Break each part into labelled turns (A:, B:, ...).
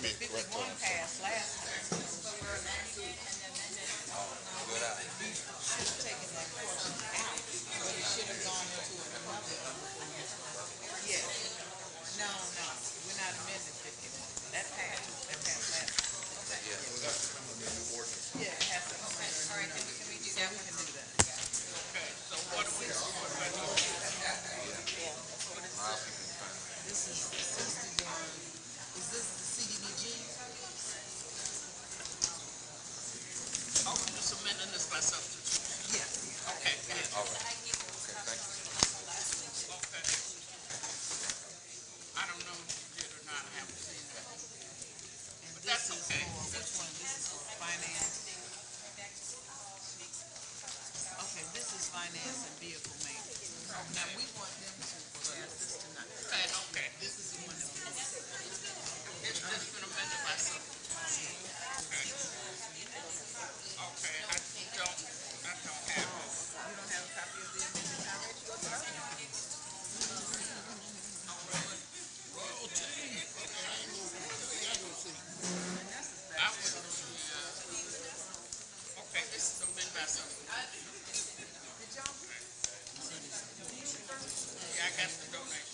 A: the 51 passed last time.
B: Good eye.
A: Should have taken that portion out, but it should have gone into another. Yeah. No, no, we're not amending 51. That passed. That passed last time.
B: Yeah.
A: Yeah, it has to come under. All right, can we do that? We can do that.
C: Okay, so what are we doing?
B: Now if you can find it.
A: This is the 61. Is this the CDBG?
C: Oh, we're just amending this by substitution.
A: Yeah.
C: Okay, good.
B: All right. Okay, thank you.
C: Okay. I don't know if you did or not, I haven't seen that.
A: And
C: But
A: this
C: that's
A: is
C: okay.
A: for, which one? This is for finance. Okay, this is finance and vehicle maintenance. Now, we want them to pass this tonight.
C: Okay.
A: This is the one that we want.
C: It's just been amended by substitution. Okay, I don't have it.
A: You don't have a copy of the amendment now?
C: I would, okay, this is amended by substitution. Yeah, I got the donation.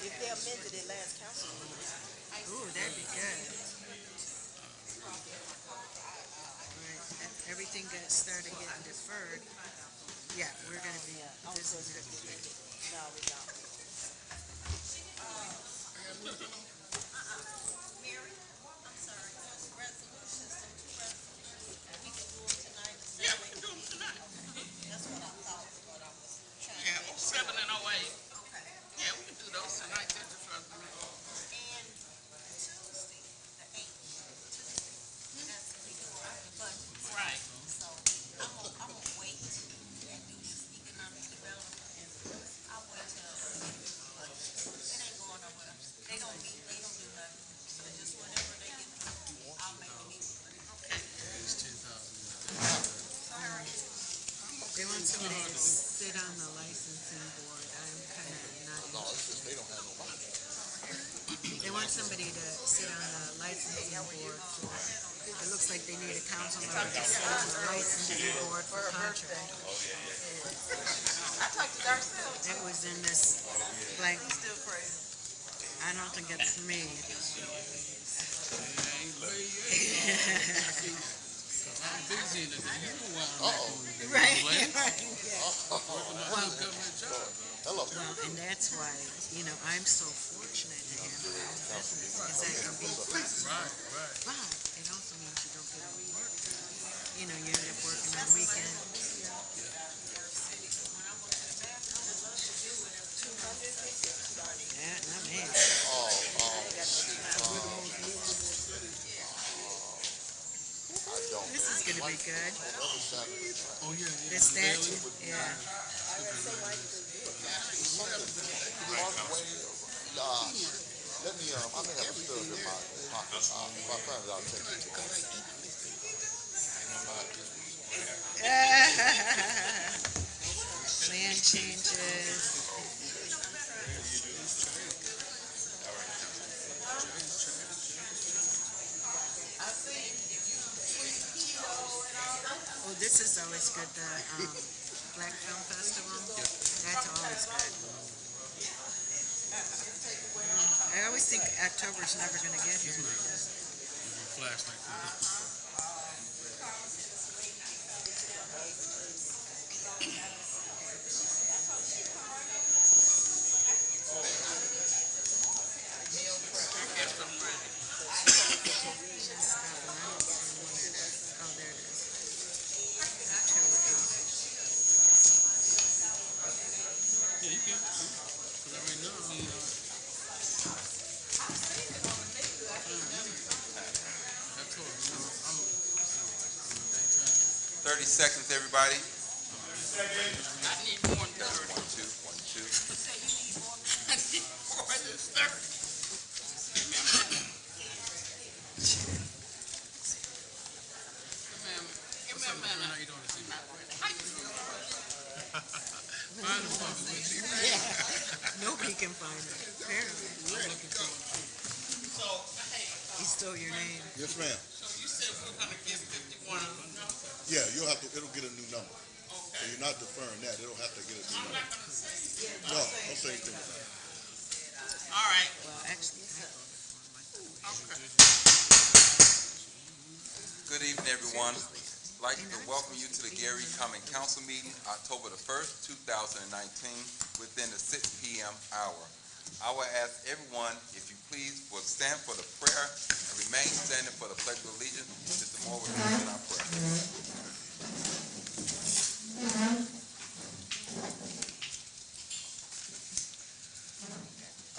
D: If they amended it last council,
A: Ooh, that'd be good. Right, everything got started getting deferred. Yeah, we're gonna be, this is gonna be good.
D: no, we don't.
E: Mary, I'm sorry, those resolutions, them two resolutions, we can do them tonight.
C: Yeah, we can do them tonight.
E: That's what I thought, what I was trying
C: Yeah,
E: to.
C: 07 and 08.
E: Okay.
C: Yeah, we can do those tonight. They're just resolutions.
E: And Tuesday, the 8th, Tuesday, that's before the budget.
C: Right.
E: So I'm gonna wait and do this economic development, and I'll wait till budget. It ain't going nowhere. They don't meet, they don't do nothing. So just whenever they get through, I'll make a meeting.
C: Okay.
A: They want somebody to sit on the licensing board. I'm kind of not.
F: No, it's just they don't have no money.
A: They want somebody to sit on the licensing board for, it looks like they need a council member to sit on the licensing board for contract.
D: I talked to Darcel.
A: That was in this blank,
D: He's still crazy.
A: I don't think it's me.
C: I'm busy in the day. You know why I'm
F: Uh-oh.
A: Right,
C: late.
A: right, yeah.
C: Well, government job.
F: Hello.
A: Well, and that's why, you know, I'm so fortunate to have my own business, because I can be flexible.
C: Right.
A: But it also means you don't get any work. You know, you end up working on weekends. Yeah, not me.
F: I don't.
A: This is gonna be good.
C: Oh, yeah.
A: The statute, yeah.
F: Let me, I may have a stub in my pocket. If I find it, I'll take it.
A: Plan changes. Oh, this is always good, the Black Film Festival. That's always good. I always think October's never gonna get here.
C: Flash like that. I guess I'm ready.
A: Oh, there it is. October 8th.
C: Yeah, you can. Because right now, I mean, that's all. I'm
B: 30 seconds, everybody.
C: I need more than
F: That's
C: 30.
F: 1, 2, 1, 2.
C: Fire department was here.
A: Nobody can find it. Apparently. I'm looking for it.
C: So, hey,
A: He stole your name.
F: Yes, ma'am.
C: so you said we're gonna give 51 a number.
F: Yeah, it'll get a new number. So you're not deferring that. It'll have to get a new
C: I'm
F: number.
C: not gonna say.
F: No, don't say anything.
C: All right,
A: Well, actually,
C: okay.
B: Good evening, everyone. I'd like to welcome you to the Gary Common Council meeting, October the 1st, 2019, within the 6 p.m. hour. I will ask everyone, if you please, will stand for the prayer and remain standing for the Pledge of Allegiance. Mr. Moore will begin our prayer.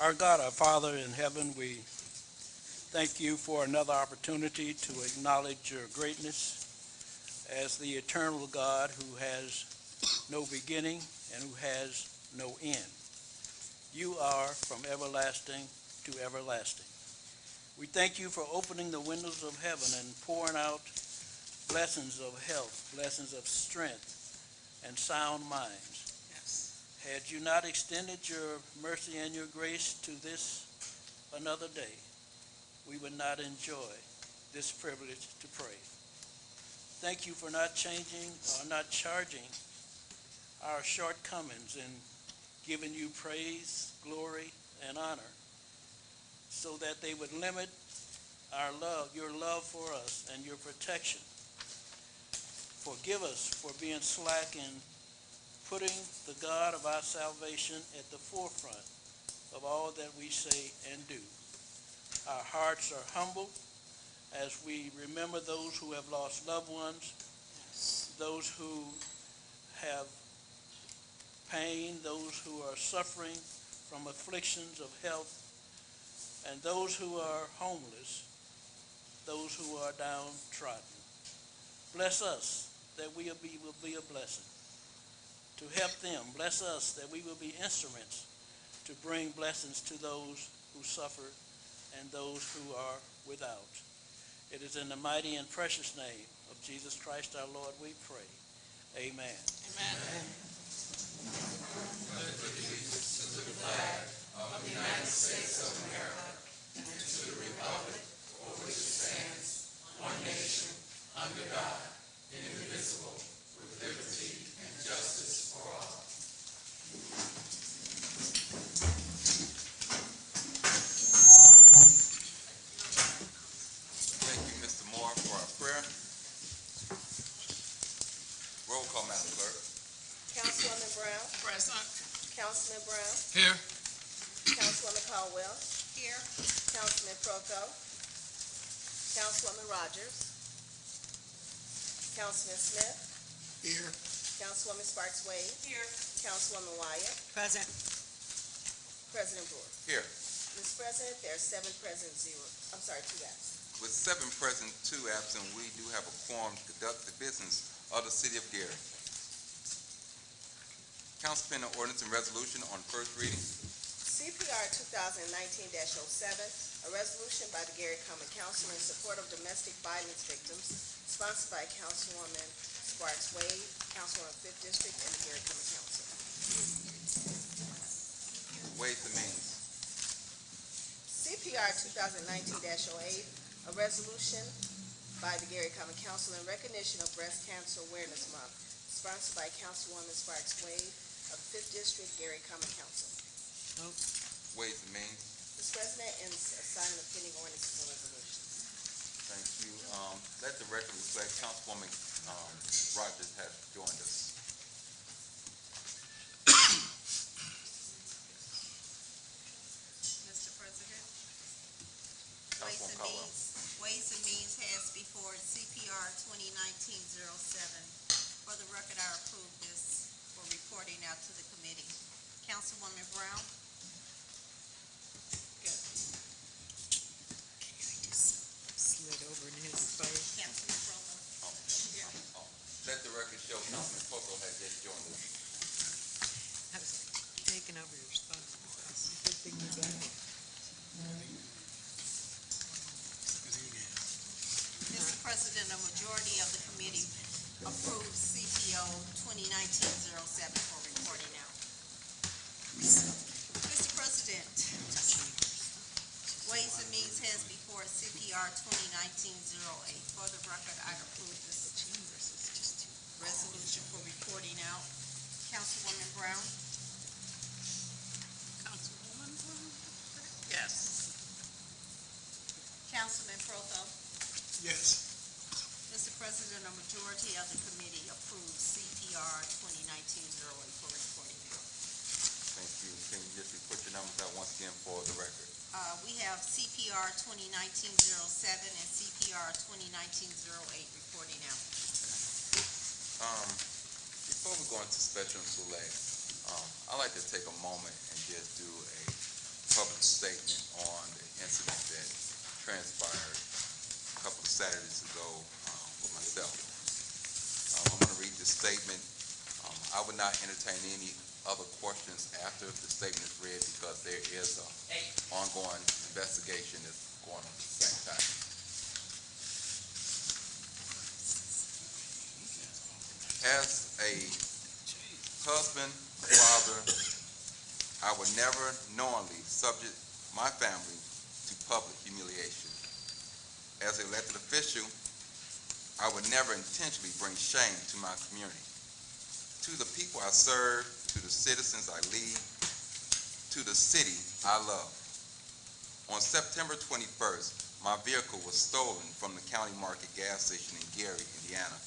G: Our God, our Father in heaven, we thank you for another opportunity to acknowledge your greatness as the eternal God who has no beginning and who has no end. You are from everlasting to everlasting. We thank you for opening the windows of heaven and pouring out blessings of health, blessings of strength, and sound minds.
C: Yes.
G: Had you not extended your mercy and your grace to this another day, we would not enjoy this privilege to pray. Thank you for not changing or not charging our shortcomings in giving you praise, glory, and honor, so that they would limit our love, your love for us, and your protection. Forgive us for being slack in putting the God of our salvation at the forefront of all that we say and do. Our hearts are humble as we remember those who have lost loved ones, those who have pain, those who are suffering from afflictions of health, and those who are homeless, those who are downtrodden. Bless us that we will be a blessing to help them. Bless us that we will be instruments to bring blessings to those who suffer and those who are without. It is in the mighty and precious name of Jesus Christ our Lord we pray. Amen.
C: Amen.
B: Thank you, Mr. Moore, for our prayer. Roll call, Madam Clerk.
D: Councilwoman Brown,
C: Present.
D: Councilman Brown,
C: Here.
D: Councilwoman Caldwell,
E: Here.
D: Councilman Proto, Councilwoman Rogers, Councilman Smith,
C: Here.
D: Councilwoman Sparks Wade,
E: Here.
D: Councilwoman Wyatt,
A: Present.
D: President Brewer.
B: Here.
D: Mr. President, there are 7 present, 0, I'm sorry, 2 absent.
B: With 7 present, 2 absent, we do have a quorum to conduct the business of the city of Gary. Council pending ordinance and resolution on first reading.
D: CPR 2019-07, a resolution by the Gary Common Council in support of domestic violence victims, sponsored by Councilwoman Sparks Wade, Councilwoman 5th District, and the Gary Common Council.
B: Ways and means.
D: CPR 2019-08, a resolution by the Gary Common Council in recognition of Breast Cancer Awareness Month, sponsored by Councilwoman Sparks Wade of 5th District, Gary Common Council.
B: Ways and means.
D: Mr. President, and assigning of pending ordinances and resolutions.
B: Thank you. Let the record reflect Councilwoman Rogers has joined us.
E: Mr. President.
B: Councilwoman Caldwell.
E: Ways and Means has before it CPR 2019-07. For the record, I approve this for reporting out to the committee. Councilwoman Brown.
A: Slid over in his space.
E: Councilman Proto.
B: Let the record show Councilman Poco has just joined us.
A: I was taking over your spot. Good thing you got it.
E: Mr. President, a majority of the committee approves CPO 2019-07 for reporting out. has before CPR 2019-08. For the record, I approve this resolution for reporting out. Councilwoman Brown?
C: Councilwoman Brown? Yes.
E: Councilman Protho?
C: Yes.
E: Mr. President, a majority of the committee approves CPR 2019-08 for reporting out.
B: Thank you. Can you just put your numbers out once again for the record?
E: We have CPR 2019-07 and CPR 2019-08 reporting out.
B: Before we go into special and select, I'd like to take a moment and just do a public statement on the incident that transpired a couple of Saturdays ago with myself. I'm going to read this statement. I would not entertain any other questions after the statement is read because there is an ongoing investigation that's going on at the same time. As a husband, father, I would never knowingly subject my family to public humiliation. As an elected official, I would never intentionally bring shame to my community. To the people I serve, to the citizens I lead, to the city I love. On September 21st, my vehicle was stolen from the County Market gas station in Gary, Indiana.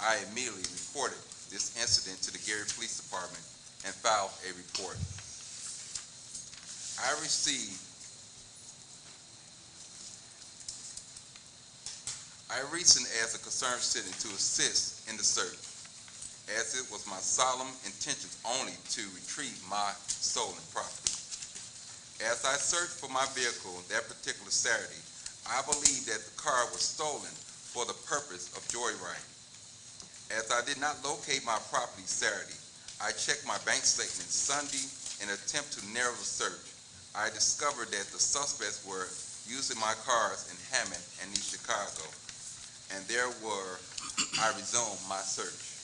B: I immediately reported this incident to the Gary Police Department and filed a report. I reasoned as a concerned citizen to assist in the search, as it was my solemn intention only to retrieve my stolen property. As I searched for my vehicle that particular Saturday, I believed that the car was stolen for the purpose of joyriding. As I did not locate my property Saturday, I checked my bank statement Sunday in an attempt to narrow the search. I discovered that the suspects were using my cars in Hammond and East Chicago, and I resumed my search.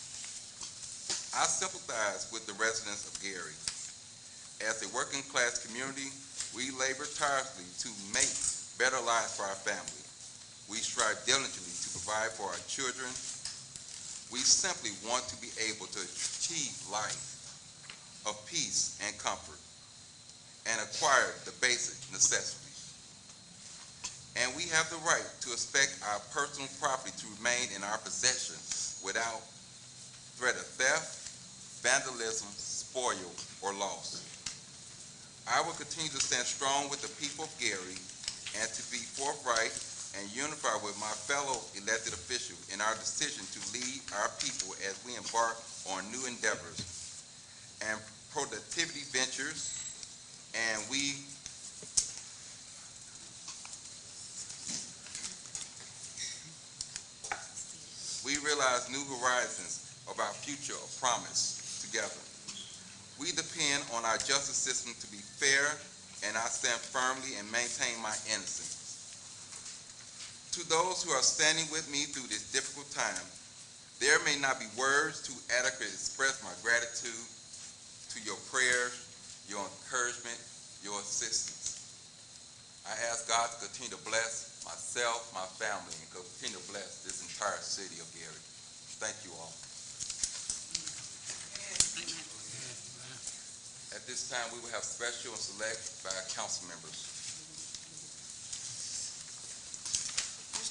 B: I sympathize with the residents of Gary. As a working class community, we labor tirelessly to make better lives for our family. We strive diligently to provide for our children. We simply want to be able to achieve life of peace and comfort and acquire the basic necessities. And we have the right to expect our personal property to remain in our possession without threat of theft, vandalism, spoil, or loss. I will continue to stand strong with the people of Gary and to be forthright and unify with my fellow elected officials in our decision to lead our people as we embark on new endeavors and productivity ventures, and we realize new horizons of our future of promise together. We depend on our justice system to be fair, and I stand firmly and maintain my innocence. To those who are standing with me through this difficult time, there may not be words to adequately express my gratitude to your prayers, your encouragement, your assistance. I ask God to continue to bless myself, my family, and continue to bless this entire city of Gary. Thank you all. At this time, we will have special and select by council members.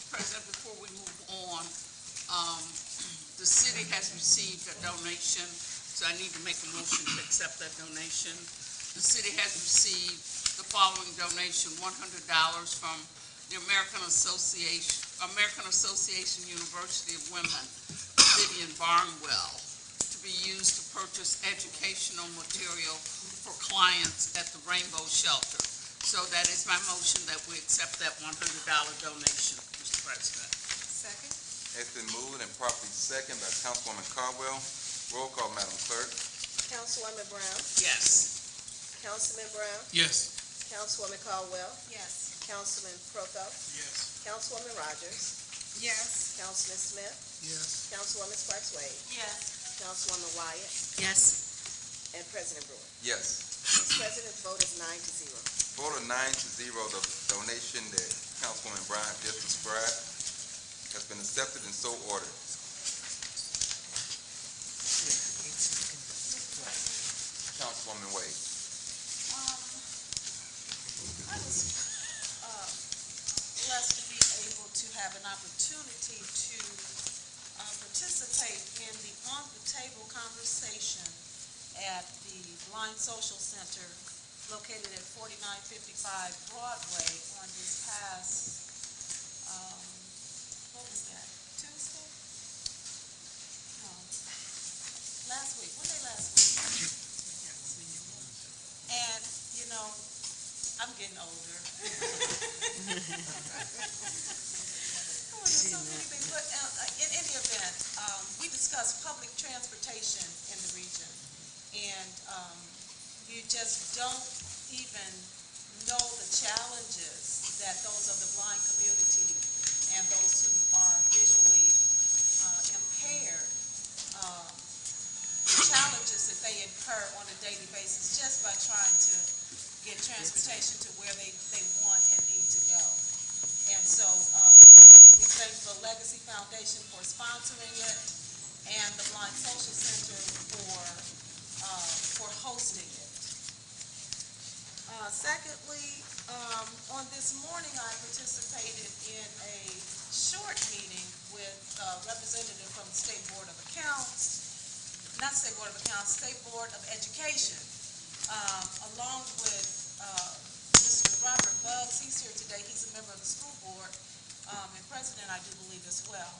C: President, before we move on, the city has received a donation, so I need to make a motion to accept that donation. The city has received the following donation: $100 from the American Association University of Women, Vivian Barnwell, to be used to purchase educational material for clients at the Rainbow Shelter. So that is my motion that we accept that $100 donation. President.
E: Second.
B: It's been moved and properly second by Councilwoman Caldwell. Roll call, Madam Clerk.
D: Councilwoman Brown?
C: Yes.
D: Councilman Brown?
C: Yes.
D: Councilwoman Caldwell?
E: Yes.
D: Councilman Protho?
C: Yes.
D: Councilwoman Rogers?
E: Yes.
D: Councilman Smith?
C: Yes.
D: Councilwoman Sparks Wade?
E: Yes.
D: Councilwoman Wyatt?
E: Yes.
D: And President Brewer.
B: Yes.
D: Mr. President, the vote is 9-0.
B: Vote of 9-0, the donation that Councilwoman Bryant just described has been accepted and so ordered. Councilwoman Wade.
E: I was blessed to be able to have an opportunity to participate in the on-the-table conversation at the Blind Social Center located at 4955 Broadway on this past, what was that, Tuesday? No, last week, one day last week. And, you know, I'm getting older. Oh, there's so many things, but in any event, we discussed public transportation in the region, and you just don't even know the challenges that those of the blind community and those who are visually impaired, the challenges that they incur on a daily basis just by trying to get transportation to where they want and need to go. And so we thank the Legacy Foundation for sponsoring it and the Blind Social Center for hosting it. Secondly, on this morning I participated in a short meeting with a representative from the State Board of Accounts, not State Board of Accounts, State Board of Education, along with Mr. Robert Buggs. He's here today. He's a member of the school board and president, I do believe, as well.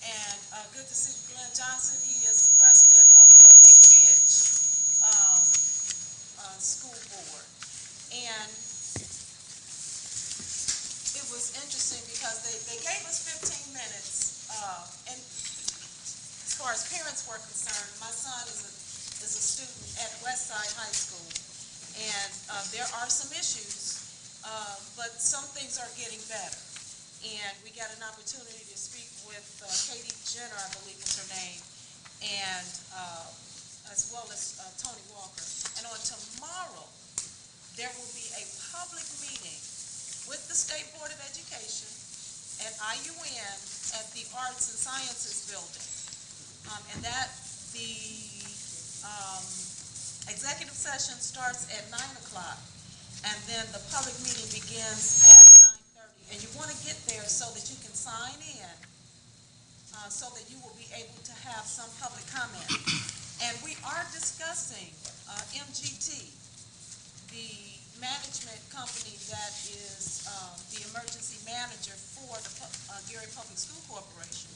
E: And good to see Glenn Johnson. He is the president of the Lake Ridge School Board. And it was interesting because they gave us 15 minutes. And as far as parents were concerned, my son is a student at Westside High School. And there are some issues, but some things are getting better. And we got an opportunity to speak with Katie Jenner, I believe was her name, and as well as Tony Walker. And on tomorrow, there will be a public meeting with the State Board of Education and IUN at the Arts and Sciences Building. And that the executive session starts at 9 o'clock, and then the public meeting begins at 9:30. And you want to get there so that you can sign in, so that you will be able to have some public comment. And we are discussing MGT, the management company that is the emergency manager for the Gary Public School Corporation,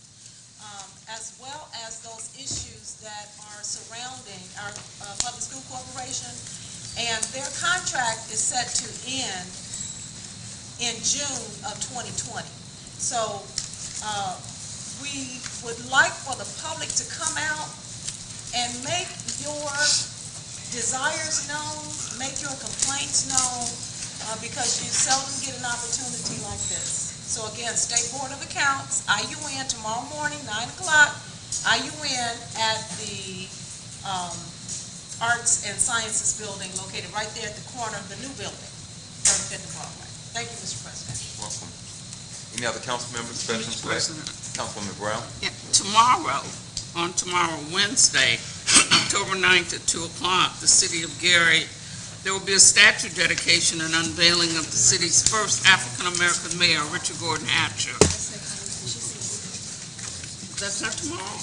E: as well as those issues that are surrounding our Public School Corporation. And their contract is set to end in June of 2020. So we would like for the public to come out and make your desires known, make your complaints known, because you seldom get an opportunity like this. So again, State Board of Accounts, IUN, tomorrow morning, 9 o'clock, IUN at the Arts and Sciences Building located right there at the corner of the new building, 35th Broadway. Thank you, Mr. President.
B: Welcome. Any other council members, special
C: President.
B: Councilwoman Brown?
C: Yeah, tomorrow, Wednesday, October 9th at 2 o'clock, the city of Gary, there will be a statue dedication and unveiling of the city's first African-American mayor, Richard Gordon Hatcher. That's not tomorrow?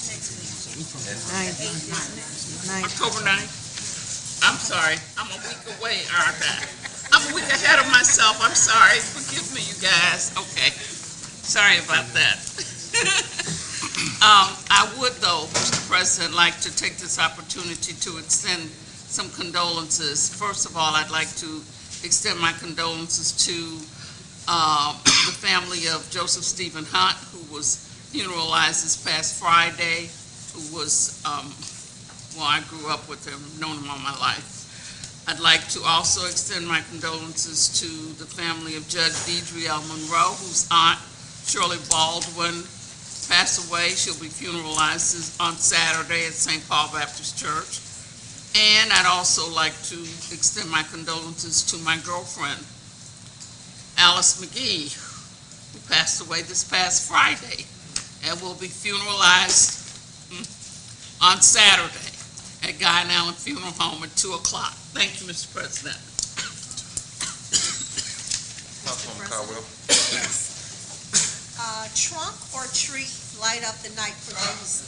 C: October 9th? I'm sorry, I'm a week away, aren't I? I'm a week ahead of myself, I'm sorry. Forgive me, you guys. Okay, sorry about that. I would, though, Mr. President, like to take this opportunity to extend some condolences. First of all, I'd like to extend my condolences to the family of Joseph Stephen Hunt, who was funeralized this past Friday, who was, well, I grew up with him, known him all my life. I'd like to also extend my condolences to the family of Judge Deidre L. Monroe, whose aunt, Shirley Baldwin, passed away. She'll be funeralized on Saturday at St. Paul Baptist Church. And I'd also like to extend my condolences to my girlfriend, Alice McGee, who passed away this past Friday and will be funeralized on Saturday at Guy and Allen Funeral Home at 2 o'clock. Thank you, Mr. President.
B: Councilwoman Caldwell.
E: Trunk or treat, light up the night for Jesus.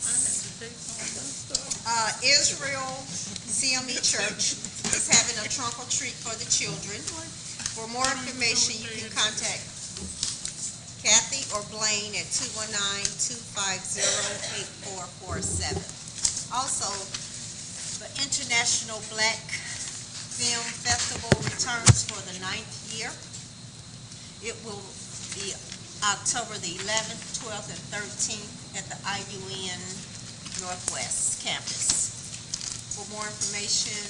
E: Israel CME Church is having a trunk or treat for the children. For more information, you can contact Kathy or Blaine at 219-250-8447. Also, the International Black Film Festival returns for the 9th year. It will be October the 11th, 12th, and 13th at the IUN Northwest campus. For more information,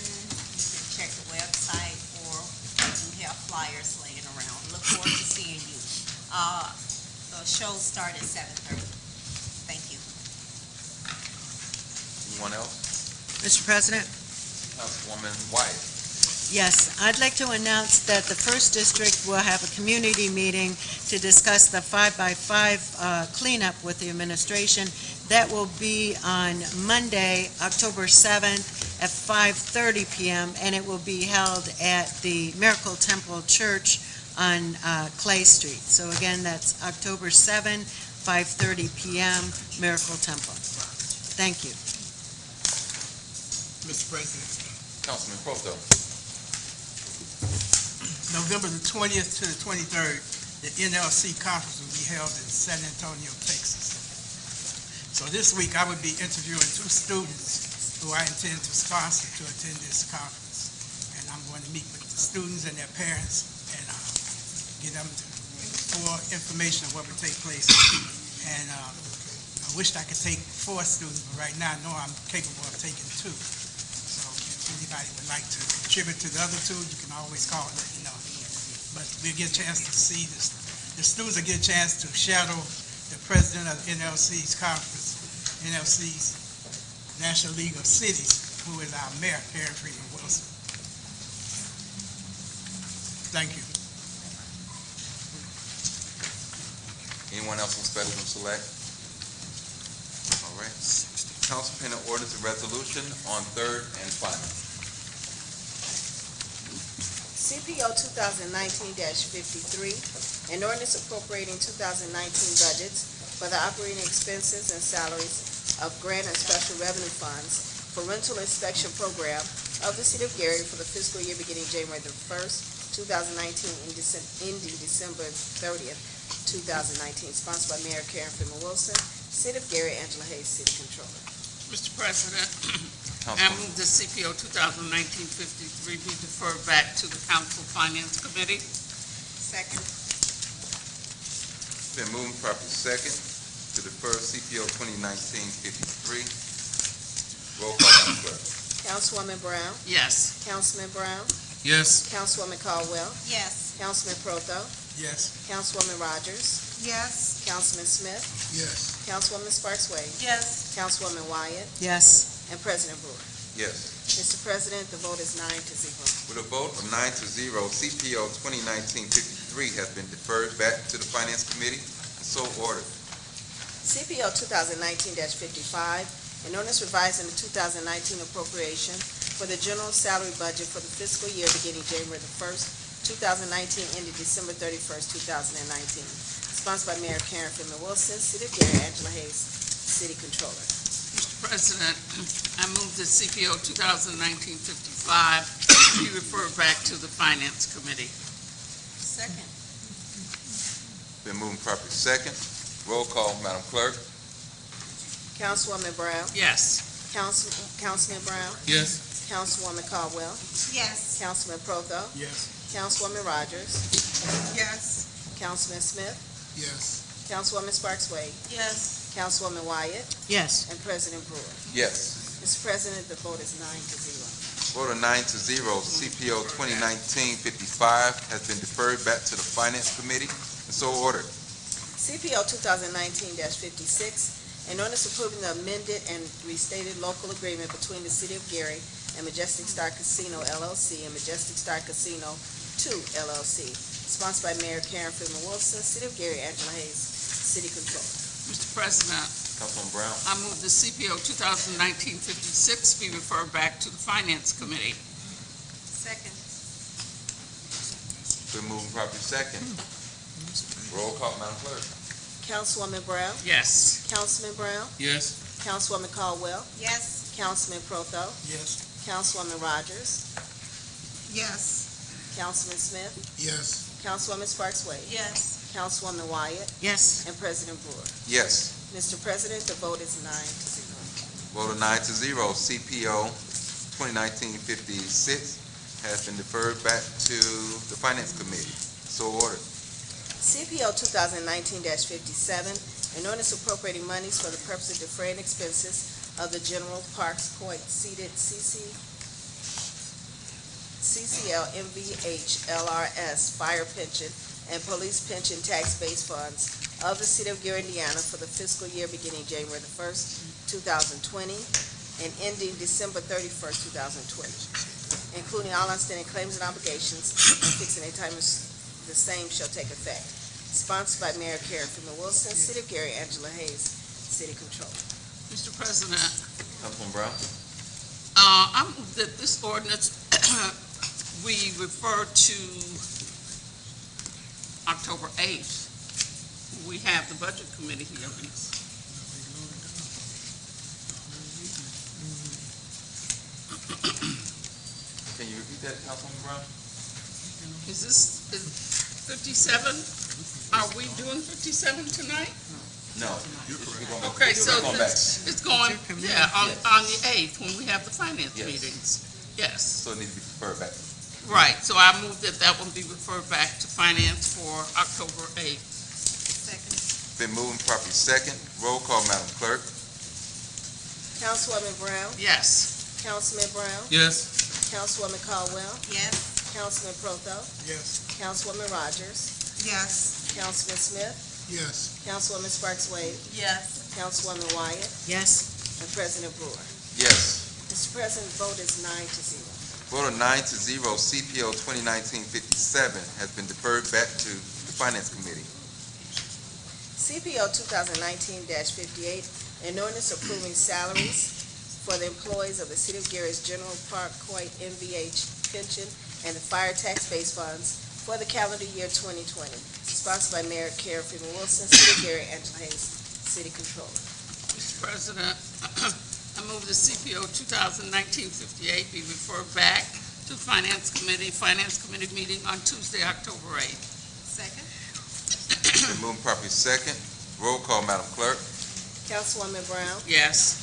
E: you can check the website or we have flyers laying around. Look forward to seeing you. The shows start at 7:30. Thank you.
B: Anyone else?
H: Mr. President?
B: Councilwoman Wyatt.
H: Yes, I'd like to announce that the First District will have a community meeting to discuss the 5x5 cleanup with the administration. That will be on Monday, October 7th at 5:30 p.m., and it will be held at the Miracle Temple Church on Clay Street. So again, that's October 7th, 5:30 p.m., Miracle Temple. Thank you.
I: Mr. President,
B: Councilman Proto.
I: November the 20th to the 23rd, the NLC conference will be held in San Antonio, Texas. So this week, I would be interviewing 2 students who I intend to sponsor to attend this conference. And I'm going to meet with the students and their parents and get them full information of what would take place. And I wished I could take 4 students, but right now I know I'm capable of taking 2. So if anybody would like to contribute to the other 2, you can always call and let me know. But we'll get a chance to see this. The students will get a chance to shadow the president of NLC's conference, NLC's National League of Cities, who is our mayor, Karen Freeman Wilson. Thank you.
B: Anyone else on special select? All right. Council pending ordinance and resolution on third and final.
D: CPO 2019-53, an ordinance appropriating 2019 budgets for the operating expenses and salaries of grant and special revenue funds for rental inspection program of the City of Gary for the fiscal year beginning January the 1st, 2019, ending December 30th, 2019, sponsored by Mayor Karen Freeman Wilson, City of Gary, Angela Hayes, City Controller.
C: Mr. President, I
B: Councilwoman.
C: move the CPO 2019-53 be deferred back to the Council Finance Committee.
E: Second.
B: Been moved properly second to defer CPO 2019-53. Roll call, Madam Clerk.
D: Councilwoman Brown,
C: Yes.
D: Councilman Brown,
I: Yes.
D: Councilwoman Caldwell,
E: Yes.
D: Councilman Proto,
I: Yes.
D: Councilwoman Rogers,
E: Yes.
D: Councilman Smith,
I: Yes.
D: Councilwoman Sparks Wade,
E: Yes.
D: Councilwoman Wyatt,
H: Yes.
D: and President Brewer.
B: Yes.
D: Mr. President, the vote is 9-0.
B: With a vote of 9-0, CPO 2019-53 has been deferred back to the Finance Committee, and so ordered.
D: CPO 2019-55, an ordinance revising the 2019 appropriation for the general salary budget for the fiscal year beginning January the 1st, 2019, ending December 31st, 2019. Sponsored by Mayor Karen Freeman Wilson, City of Gary, Angela Hayes, City Controller.
C: Mr. President, I move the CPO 2019-55 be referred back to the Finance Committee.
E: Second.
B: Been moved properly second. Roll call, Madam Clerk.
D: Councilwoman Brown,
C: Yes.
D: Councilman Brown,
I: Yes.
D: Councilwoman Caldwell,
E: Yes.
D: Councilman Proto,
I: Yes.
D: Councilwoman Rogers,
E: Yes.
D: Councilman Smith,
I: Yes.
D: Councilwoman Sparks Wade,
E: Yes.
D: Councilwoman Wyatt,
H: Yes.
D: and President Brewer.
B: Yes.
D: Mr. President, the vote is 9-0.
B: Vote of 9-0, CPO 2019-55 has been deferred back to the Finance Committee, and so ordered.
D: CPO 2019-56, an ordinance approving the amended and restated local agreement between the City of Gary and Majestic Star Casino LLC and Majestic Star Casino 2 LLC, sponsored by Mayor Karen Freeman Wilson, City of Gary, Angela Hayes, City Controller.
C: Mr. President,
B: Councilwoman Brown.
C: I move the CPO 2019-56 be referred back to the Finance Committee.
E: Second.
B: Been moved and properly second. Roll call, Madam Clerk.
D: Councilwoman Brown,
C: Yes.
D: Councilman Brown,
I: Yes.
D: Councilwoman Caldwell,
E: Yes.
D: Councilman Proto,
I: Yes.
D: Councilwoman Rogers,
E: Yes.
D: Councilman Smith,
F: Yes.
D: Councilwoman Sparks Wade,
E: Yes.
D: Councilwoman Wyatt,
H: Yes.
D: and President Brewer.
B: Yes.
D: Mr. President, the vote is 9-0.
B: Vote of 9-0, CPO 2019-56 has been deferred back to the Finance Committee. So ordered.
D: CPO 2019-57, an ordinance appropriating monies for the purpose of defraying expenses of the General Parks Court seated CCL MVH LRS Fire Pension and Police Pension Tax Base Funds of the City of Gary, Indiana for the fiscal year beginning January the 1st, 2020 and ending December 31st, 2020, including all outstanding claims and obligations, and fixing a time the same shall take effect. Sponsored by Mayor Karen Freeman Wilson, City of Gary, Angela Hayes, City Controller.
C: Mr. President,
B: Councilwoman Brown.
C: I move that this ordinance we refer to October 8th. We have the Budget Committee hearings.
B: Can you repeat that, Councilwoman Brown?
C: Is 57? Are we doing 57 tonight?
B: No.
C: Okay, so
B: We're going back.
C: it's going, yeah, on the 8th, when we have the finance
B: Yes.
C: meetings. Yes,
B: So it needs to be deferred back.
C: right. So I move that one be referred back to finance for October 8th.
E: Second.
B: Been moved and properly second. Roll call, Madam Clerk.
D: Councilwoman Brown,
C: Yes.
D: Councilman Brown,
I: Yes.
D: Councilwoman Caldwell,
E: Yes.
D: Councilman Proto,
I: Yes.
D: Councilwoman Rogers,
E: Yes.
D: Councilman Smith,
F: Yes.
D: Councilwoman Sparks Wade,
E: Yes.
D: Councilwoman Wyatt,
H: Yes.
D: and President Brewer.
B: Yes.
D: Mr. President, the vote is 9-0.
B: Vote of 9-0, CPO 2019-57 has been deferred back to the Finance Committee.
D: CPO 2019-58, an ordinance approving salaries for the employees of the City of Gary's General Park Court MVH pension and the fire tax base funds for the calendar year 2020, sponsored by Mayor Karen Freeman Wilson, City of Gary, Angela Hayes, City Controller.
C: Mr. President, I move the CPO 2019-58 be referred back to Finance Committee meeting on Tuesday, October 8th.
E: Second.
B: Been moved and properly second. Roll call, Madam Clerk.
D: Councilwoman Brown,
C: Yes.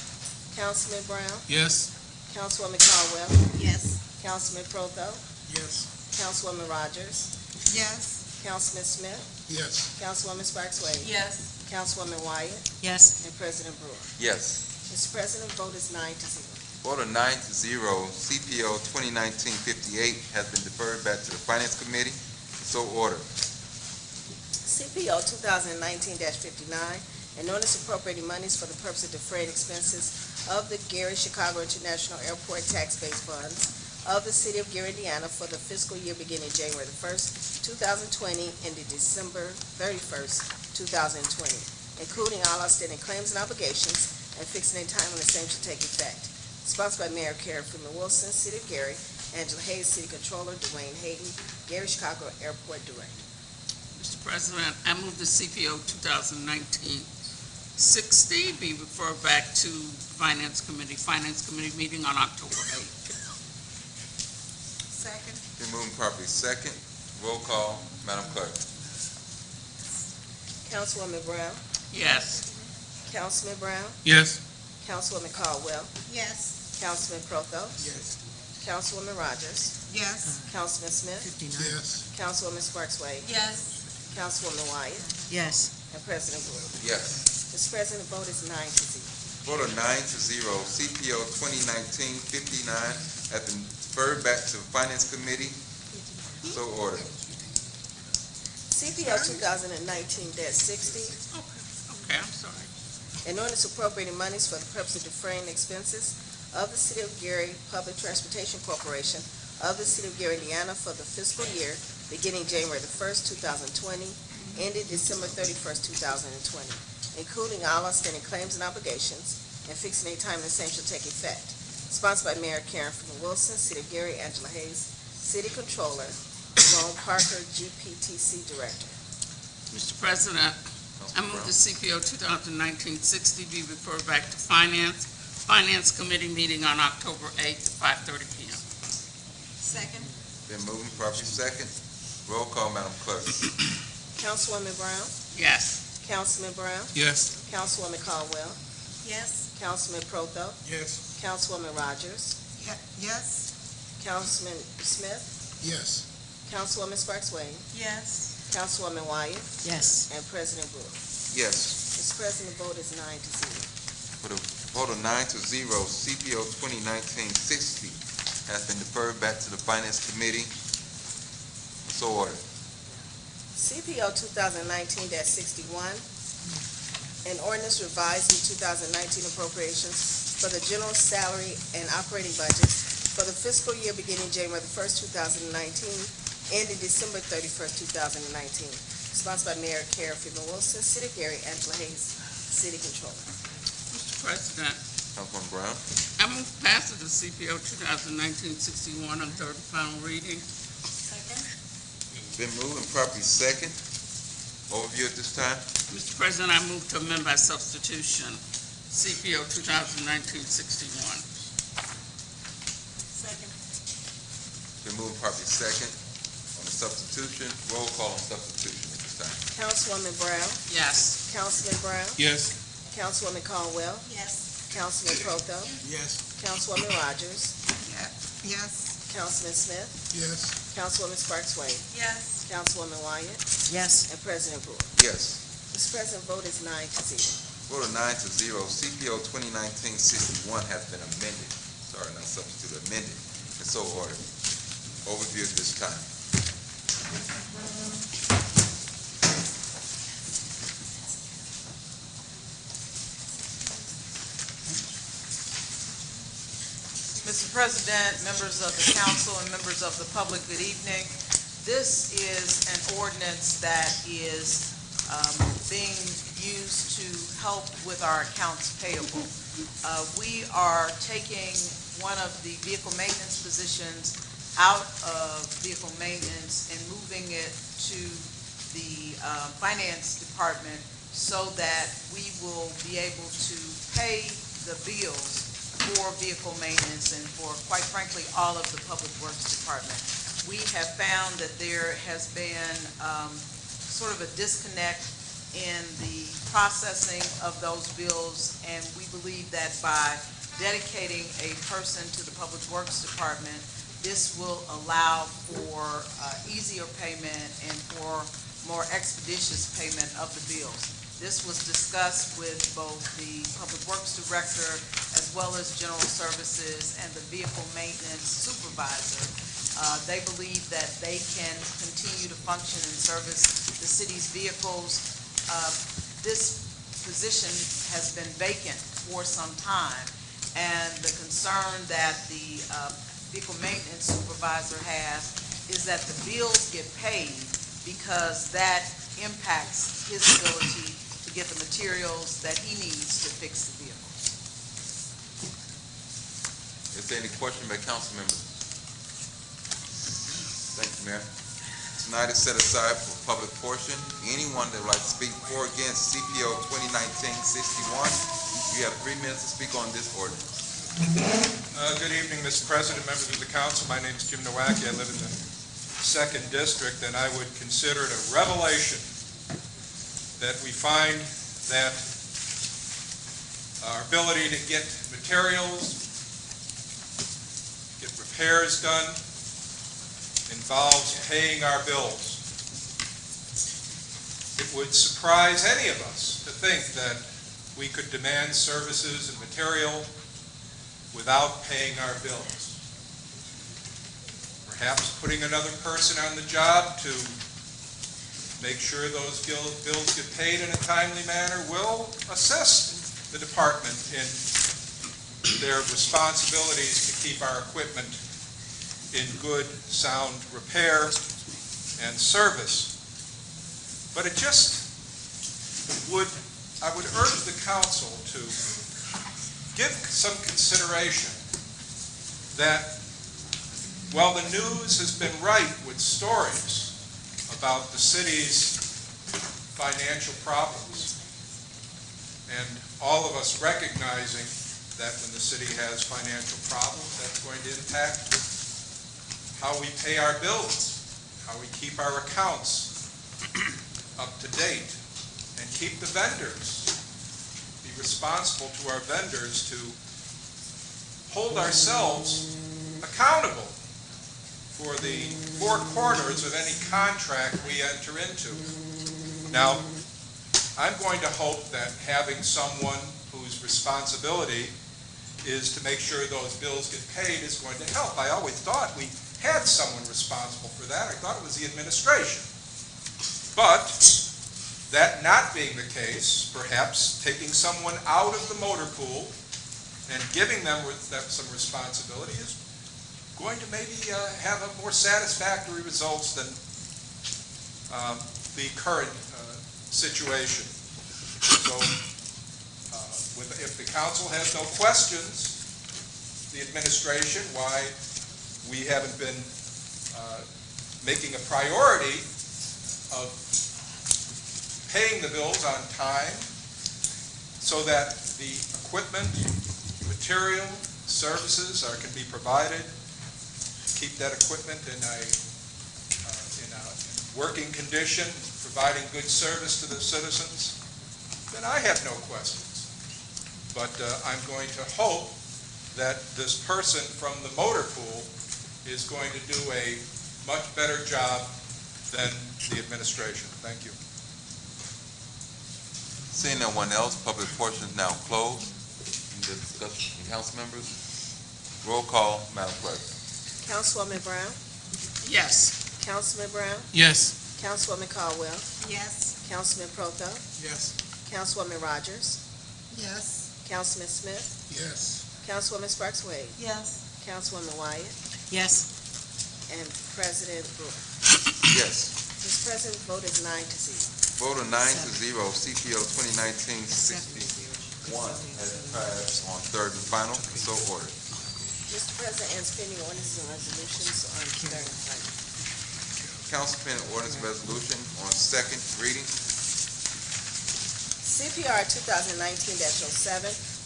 D: Councilman Brown,
I: Yes.
D: Councilwoman Caldwell,
E: Yes.
D: Councilman Proto,
I: Yes.
D: Councilwoman Rogers,
E: Yes.
D: Councilman Smith,
F: Yes.
D: Councilwoman Sparks Wade,
E: Yes.
D: Councilwoman Wyatt,
H: Yes.
D: and President Brewer.
B: Yes.
D: Mr. President, vote is 9-0.
B: Vote of 9-0, CPO 2019-58 has been deferred back to the Finance Committee. So ordered.
D: CPO 2019-59, an ordinance appropriating monies for the purpose of defraying expenses of the Gary Chicago International Airport tax base funds of the City of Gary, Indiana for the fiscal year beginning January the 1st, 2020, ending December 31st, 2020, including all outstanding claims and obligations, and fixing a time when the same shall take effect. Sponsored by Mayor Karen Freeman Wilson, City of Gary, Angela Hayes, City Controller, Dwayne Hayden, Gary Chicago Airport Director.
C: Mr. President, I move the CPO 2019-60 be referred back to Finance Committee meeting on October 8th.
E: Second.
B: Been moved and properly second. Roll call, Madam Clerk.
D: Councilwoman Brown,
C: Yes.
D: Councilman Brown,
I: Yes.
D: Councilwoman Caldwell,
E: Yes.
D: Councilman Proto,
I: Yes.
D: Councilwoman Rogers,
E: Yes.
D: Councilman Smith,
F: Yes.
D: Councilwoman Sparks Wade,
E: Yes.
D: Councilwoman Wyatt,
H: Yes.
D: and President Brewer.
B: Yes.
D: Mr. President, the vote is 9-0.
B: Vote of 9-0, CPO 2019-59 has been deferred back to the Finance Committee. So ordered.
D: CPO 2019-60,
C: Okay, I'm sorry.
D: an ordinance appropriating monies for the purpose of defraying expenses of the City of Gary Public Transportation Corporation of the City of Gary, Indiana for the fiscal year beginning January the 1st, 2020, ending December 31st, 2020, including all outstanding claims and obligations, and fixing a time the same shall take effect. Sponsored by Mayor Karen Freeman Wilson, City of Gary, Angela Hayes, City Controller, Jerome Parker, GPTC Director.
C: Mr. President, I move the CPO 2019-60 be referred back to Finance Committee meeting on October 8th at 5:30 p.m.
E: Second.
B: Been moving properly second. Roll call, Madam Clerk.
D: Councilwoman Brown?
C: Yes.
D: Councilman Brown?
I: Yes.
D: Councilwoman Caldwell?
E: Yes.
D: Councilman Proto?
I: Yes.
D: Councilwoman Rogers?
E: Yes.
D: Councilman Smith?
I: Yes.
D: Councilwoman Sparks Wade?
E: Yes.
D: Councilwoman Wyatt?
H: Yes.
D: And President Brewer.
B: Yes.
D: Mr. President, the vote is 9-0.
B: For the vote of 9-0, CPO 2019-60 has been deferred back to the Finance Committee. So ordered.
D: CPO 2019-61, an ordinance revising 2019 appropriations for the general salary and operating budgets for the fiscal year beginning January the 1st, 2019, ending December 31st, 2019. Sponsored by Mayor Karen Freeman Wilson, City of Gary, Angela Hayes, City Controller.
C: Mr. President,
B: Councilwoman Brown.
C: I move passage of CPO 2019-61 on third and final reading.
E: Second.
B: Been moving properly second. Overview at this time.
C: Mr. President, I move to amend by substitution CPO 2019-61.
E: Second.
B: Been moving properly second. On the substitution, roll call on substitution at this time.
D: Councilwoman Brown?
C: Yes.
D: Councilman Brown?
I: Yes.
D: Councilwoman Caldwell?
E: Yes.
D: Councilman Proto?
I: Yes.
D: Councilwoman Rogers?
E: Yes.
D: Councilman Smith?
I: Yes.
D: Councilwoman Sparks Wade?
E: Yes.
D: Councilwoman Wyatt?
H: Yes.
D: And President Brewer.
B: Yes.
D: Mr. President, vote is 9-0.
B: Vote of 9-0, CPO 2019-61 has been amended. Sorry, not substituted, amended. And so ordered. Overview at this time.
A: Mr. President, members of the council, and members of the public, good evening. This is an ordinance that is being used to help with our accounts payable. We are taking one of the vehicle maintenance positions out of vehicle maintenance and moving it to the finance department so that we will be able to pay the bills for vehicle maintenance and for, quite frankly, all of the Public Works Department. We have found that there has been sort of a disconnect in the processing of those bills, and we believe that by dedicating a person to the Public Works Department, this will allow for easier payment and for more expeditious payment of the bills. This was discussed with both the Public Works Director as well as General Services and the Vehicle Maintenance Supervisor. They believe that they can continue to function and service the city's vehicles. This position has been vacant for some time, and the concern that the Vehicle Maintenance Supervisor has is that the bills get paid because that impacts his ability to get the materials that he needs to fix the vehicles.
B: Is there any question by council members? Thank you, Mayor. Tonight is set aside for public portion. Anyone that would like to speak for or against CPO 2019-61, you have 3 minutes to speak on this ordinance.
J: Good evening, Mr. President, members of the council. My name is Jim Nowacki. I live in the 2nd District, and I would consider it a revelation that we find that our ability to get materials, get repairs done, involves paying our bills. It would surprise any of us to think that we could demand services and material without paying our bills. Perhaps putting another person on the job to make sure those bills get paid in a timely manner will assist the department in their responsibilities to keep our equipment in good, sound repair and service. But I would urge the council to give some consideration that while the news has been rife with stories about the city's financial problems, and all of us recognizing that when the city has financial problems, that's going to impact how we pay our bills, how we keep our accounts up to date, and keep the vendors, be responsible to our vendors to hold ourselves accountable for the four corners of any contract we enter into. Now, I'm going to hope that having someone whose responsibility is to make sure those bills get paid is going to help. I always thought we had someone responsible for that. I thought it was the administration. But that not being the case, perhaps taking someone out of the motor pool and giving them some responsibility is going to maybe have a more satisfactory results than the current situation. So if the council has no questions, the administration, why we haven't been making a priority of paying the bills on time so that the equipment, material, services can be provided, keep that equipment in a working condition, providing good service to the citizens, then I have no questions. But I'm going to hope that this person from the motor pool is going to do a much better job than the administration. Thank you.
B: Seeing no one else, public portion is now closed. Any discussion from council members? Roll call, Madam Clerk.
D: Councilwoman Brown?
C: Yes.
D: Councilman Brown?
I: Yes.
D: Councilwoman Caldwell?
E: Yes.
D: Councilman Protho?
I: Yes.
D: Councilwoman Rogers?
E: Yes.
D: Councilman Smith?
F: Yes.
D: Councilwoman Sparks Wade?
E: Yes.
D: Councilwoman Wyatt?
H: Yes.
D: And President Brewer.
B: Yes.
D: Mr. President, vote is 9-0.
B: Vote of 9-0, CPO 2019-61 has passed on third and final, so ordered.
D: Mr. President, and pending ordinances and resolutions on third and final.
B: Council pending ordinance resolution on second reading.
D: CPR 2019-07,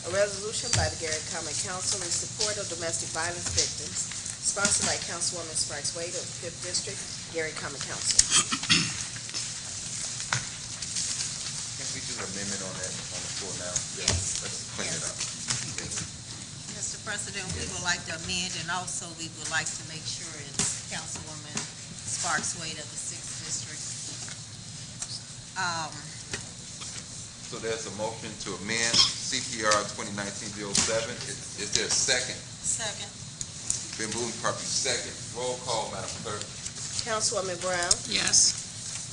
D: a resolution by the Gary Common Council in support of domestic violence victims, sponsored by Councilwoman Sparks Wade of the 5th District, Gary Common Council.
B: Can we do an amendment on that on the floor now?
E: Yes.
B: Let's clean it up.
E: Mr. President, we would like to amend, and also we would like to make sure it's Councilwoman Sparks Wade of the 6th District.
B: So there's a motion to amend CPR 2019-07. Is there a second?
E: Second.
B: Been moving properly second. Roll call, Madam Clerk.
D: Councilwoman Brown?
C: Yes.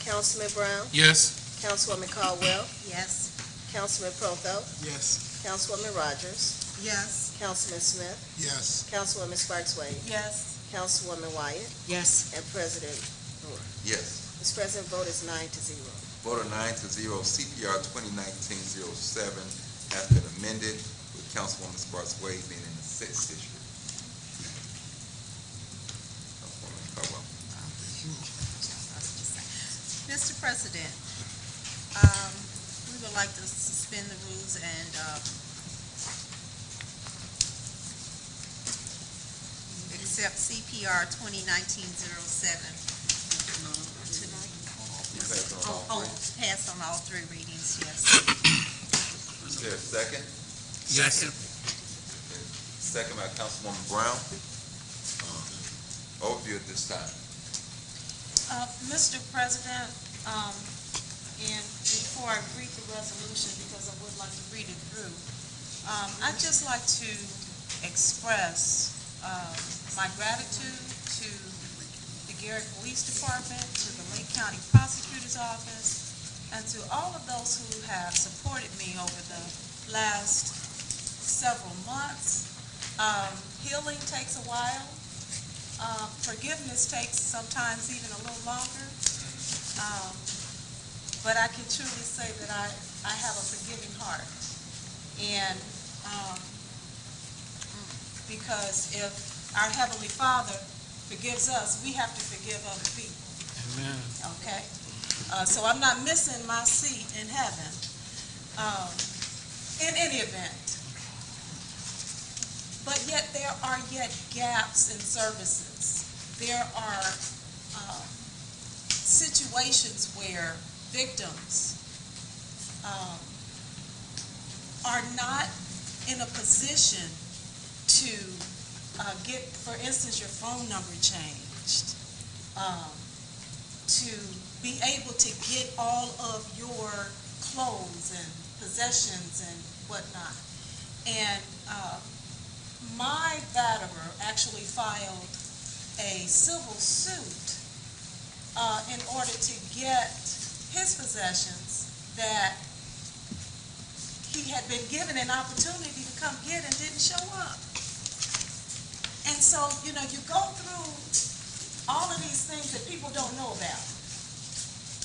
D: Councilman Brown?
I: Yes.
D: Councilwoman Caldwell?
E: Yes.
D: Councilman Protho?
I: Yes.
D: Councilwoman Rogers?
E: Yes.
D: Councilman Smith?
F: Yes.
D: Councilwoman Sparks Wade?
E: Yes.
D: Councilwoman Wyatt?
H: Yes.
D: And President Brewer.
B: Yes.
D: Mr. President, vote is 9-0.
B: Vote of 9-0, CPR 2019-07 has been amended with Councilwoman Sparks Wade being in the 6th District. Councilwoman Caldwell.
E: Mr. President, we would like to suspend the rules and accept CPR 2019-07 tonight.
B: Pass on all three.
E: Pass on all three readings, yes.
B: Is there a second?
I: Second.
B: Second by Councilwoman Brown. Overview at this time.
E: Mr. President, and before I read the resolution, because I would like to read it through, I'd just like to express my gratitude to the Gary Police Department, to the Lake County Prosecutor's Office, and to all of those who have supported me over the last several months. Healing takes a while. Forgiveness takes sometimes even a little longer. But I can truly say that I have a forgiving heart. And because if our Heavenly Father forgives us, we have to forgive other people.
G: Amen.
E: Okay? So I'm not missing my seat in heaven. In any event. But yet there are yet gaps in services. There are situations where victims are not in a position to get, for instance, your phone number changed, to be able to get all of your clothes and possessions and whatnot. And my batterer actually filed a civil suit in order to get his possessions that he had been given an opportunity to come get and didn't show up. And so, you know, you go through all of these things that people don't know about.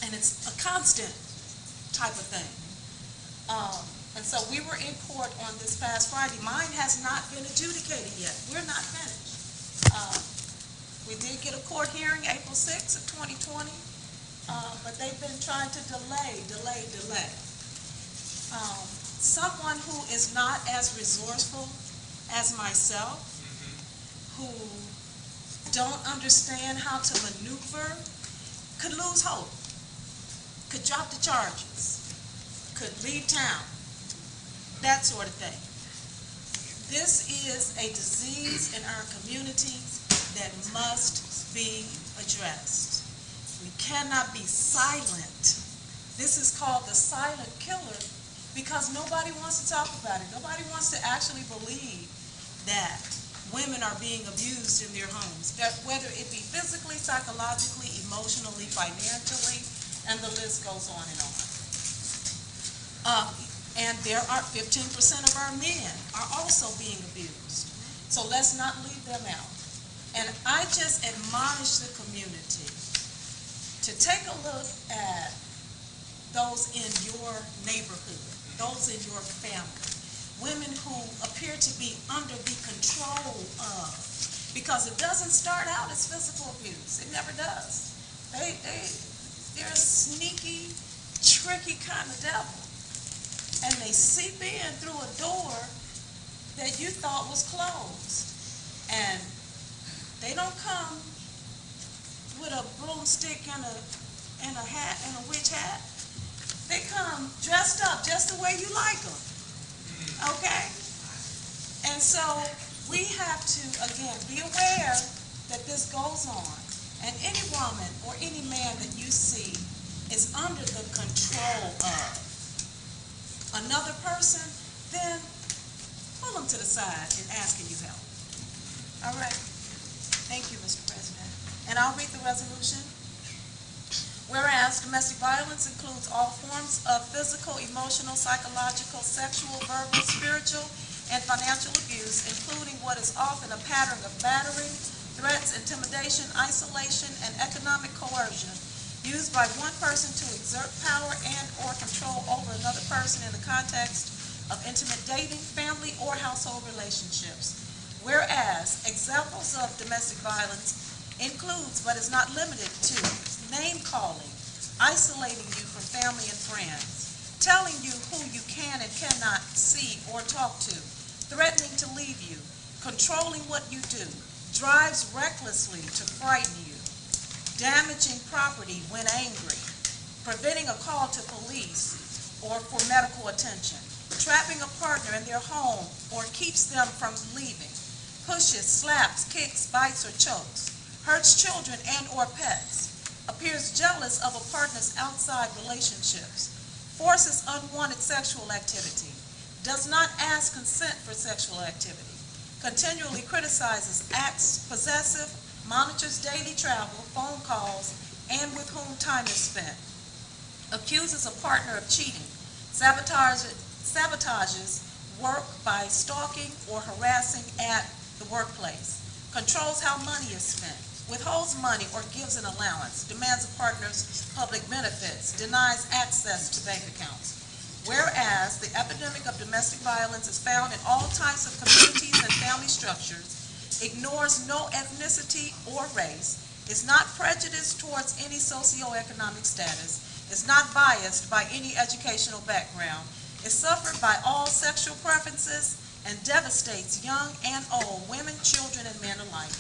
E: And it's a constant type of thing. And so we were in court on this past Friday. Mine has not been adjudicated yet. We're not finished. We did get a court hearing April 6th of 2020, but they've been trying to delay. Someone who is not as resourceful as myself, who don't understand how to maneuver, could lose hope, could drop the charges, could leave town, that sort of thing. This is a disease in our communities that must be addressed. We cannot be silent. This is called the silent killer because nobody wants to talk about it. Nobody wants to actually believe that women are being abused in their homes, that whether it be physically, psychologically, emotionally, financially, and the list goes on and on. And there are 15% of our men are also being abused. So let's not leave them out. And I just admonish the community to take a look at those in your neighborhood, those in your family, women who appear to be under the control of, because it doesn't start out as physical abuse. It never does. They're a sneaky, tricky kind of devil. And they seep in through a door that you thought was closed. And they don't come with a broomstick and a hat and a witch hat. They come dressed up just the way you like them. Okay? And so we have to, again, be aware that this goes on. And any woman or any man that you see is under the control of another person, then pull them to the side and ask, can you help? All right. Thank you, Mr. President. And I'll read the resolution. Whereas domestic violence includes all forms of physical, emotional, psychological, sexual, verbal, spiritual, and financial abuse, including what is often a pattern of battery, threats, intimidation, isolation, and economic coercion used by one person to exert power and or control over another person in the context of intimate dating, family, or household relationships. Whereas examples of domestic violence includes, but is not limited to, name-calling, isolating you from family and friends, telling you who you can and cannot see or talk to, threatening to leave you, controlling what you do, drives recklessly to frighten you, damaging property when angry, preventing a call to police or for medical attention, trapping a partner in their home or keeps them from leaving, pushes, slaps, kicks, bites, or chokes, hurts children and or pets, appears jealous of a partner's outside relationships, forces unwanted sexual activity, does not ask consent for sexual activity, continually criticizes, acts possessive, monitors daily travel, phone calls, and with whom time is spent, accuses a partner of cheating, sabotages work by stalking or harassing at the workplace, controls how money is spent, withholds money or gives an allowance, demands a partner's public benefits, denies access to bank accounts. Whereas the epidemic of domestic violence is found in all types of communities and family structures, ignores no ethnicity or race, is not prejudiced towards any socioeconomic status, is not biased by any educational background, is suffered by all sexual preferences, and devastates young and old, women, children, and men alike.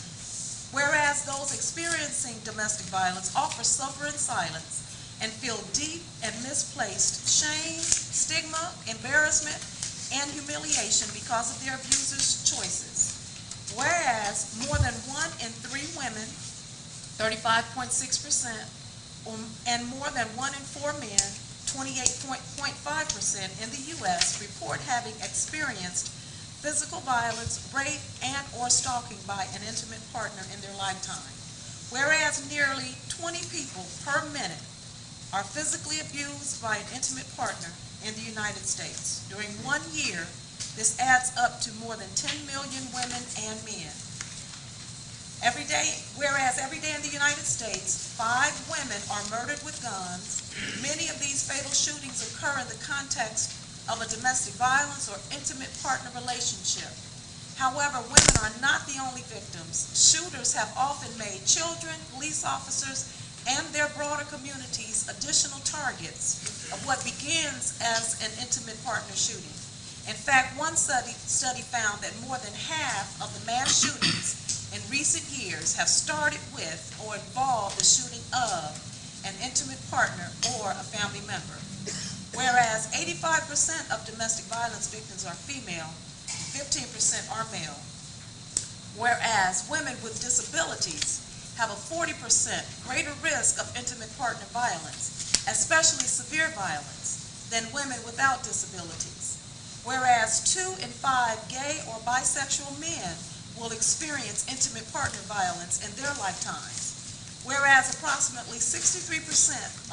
E: Whereas those experiencing domestic violence often suffer in silence and feel deep and misplaced shame, stigma, embarrassment, and humiliation because of their abuser's choices. Whereas more than 1 in 3 women, 35.6%, and more than 1 in 4 men, 28.5% in the U.S. report having experienced physical violence, rape, and or stalking by an intimate partner in their lifetime. Whereas nearly 20 people per minute are physically abused by an intimate partner in the United States. During 1 year, this adds up to more than 10 million women and men. Whereas every day in the United States, 5 women are murdered with guns. Many of these fatal shootings occur in the context of a domestic violence or intimate partner relationship. However, women are not the only victims. Shooters have often made children, police officers, and their broader communities additional targets of what begins as an intimate partner shooting. In fact, one study found that more than half of the mass shootings in recent years have started with or involved the shooting of an intimate partner or a family member. Whereas 85% of domestic violence victims are female, 15% are male. Whereas women with disabilities have a 40% greater risk of intimate partner violence, especially severe violence, than women without disabilities. Whereas 2 in 5 gay or bisexual men will experience intimate partner violence in their lifetimes. Whereas approximately 63%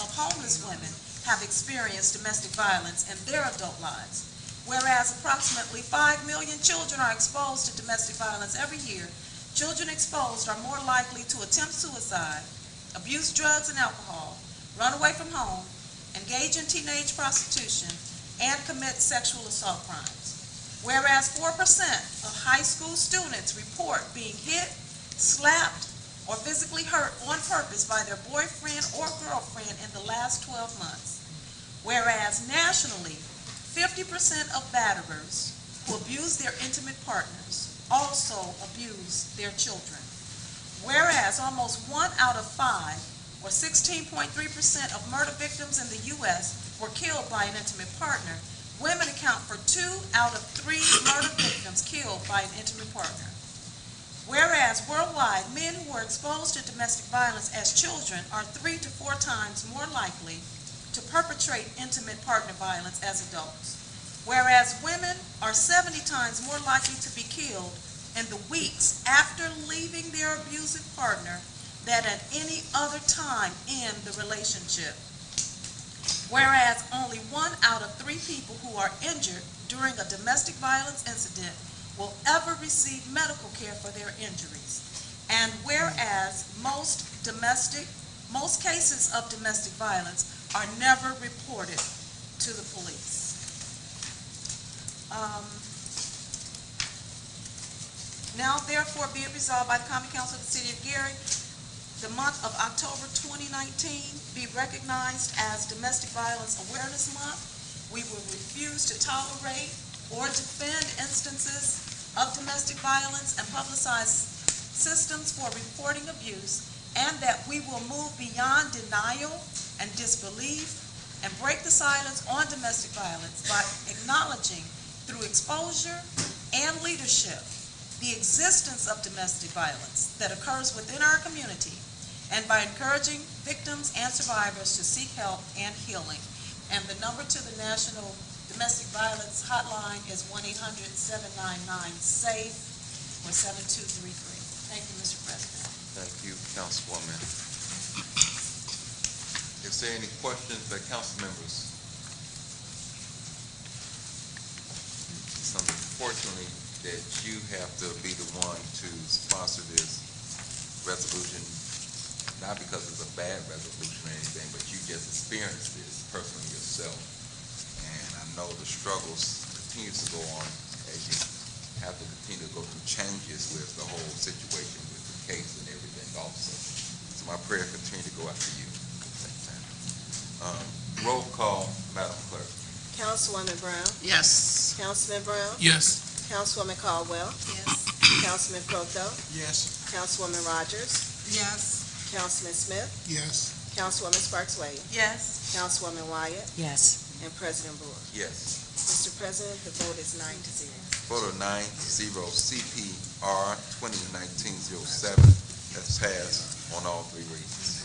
E: of homeless women have experienced domestic violence in their adult lives. Whereas approximately 5 million children are exposed to domestic violence every year, children exposed are more likely to attempt suicide, abuse drugs and alcohol, run away from home, engage in teenage prostitution, and commit sexual assault crimes. Whereas 4% of high school students report being hit, slapped, or physically hurt on purpose by their boyfriend or girlfriend in the last 12 months. Whereas nationally, 50% of batterers who abuse their intimate partners also abuse their children. Whereas almost 1 out of 5, or 16.3% of murder victims in the U.S. were killed by an intimate partner, women account for 2 out of 3 murder victims killed by an intimate partner. Whereas worldwide, men who were exposed to domestic violence as children are 3 to 4 times more likely to perpetrate intimate partner violence as adults. Whereas women are 70 times more likely to be killed in the weeks after leaving their abusive partner than at any other time in the relationship. Whereas only 1 out of 3 people who are injured during a domestic violence incident will ever receive medical care for their injuries. And whereas most cases of domestic violence are never reported to the police. Now therefore be it resolved by the Common Council of the City of Gary, the month of October 2019 be recognized as Domestic Violence Awareness Month. We will refuse to tolerate or defend instances of domestic violence and publicize systems for reporting abuse, and that we will move beyond denial and disbelief and break the silence on domestic violence by acknowledging through exposure and leadership the existence of domestic violence that occurs within our community, and by encouraging victims and survivors to seek help and healing. And the number to the National Domestic Violence Hotline is 1-800-799-SAFE or 7233. Thank you, Mr. President.
B: Thank you, Councilwoman. Is there any questions by council members? unfortunately, that you have to be the one to sponsor this resolution, not because it's a bad resolution or anything, but you just experienced this personally yourself. And I know the struggles continue to go on as you have to continue to go through changes with the whole situation with the case and everything also. So my prayer continue to go out to you at the same time. Roll call, Madam Clerk.
D: Councilwoman Brown?
C: Yes.
D: Councilman Brown?
I: Yes.
D: Councilwoman Caldwell?
E: Yes.
D: Councilman Proto?
I: Yes.
D: Councilwoman Rogers?
E: Yes.
D: Councilman Smith?
I: Yes.
D: Councilwoman Sparks Wade?
E: Yes.
D: Councilwoman Wyatt?
H: Yes.
D: And President Brewer.
B: Yes.
D: Mr. President, the vote is 9-0.
B: Vote of 9-0, CPR 2019-07 has passed on all three readings.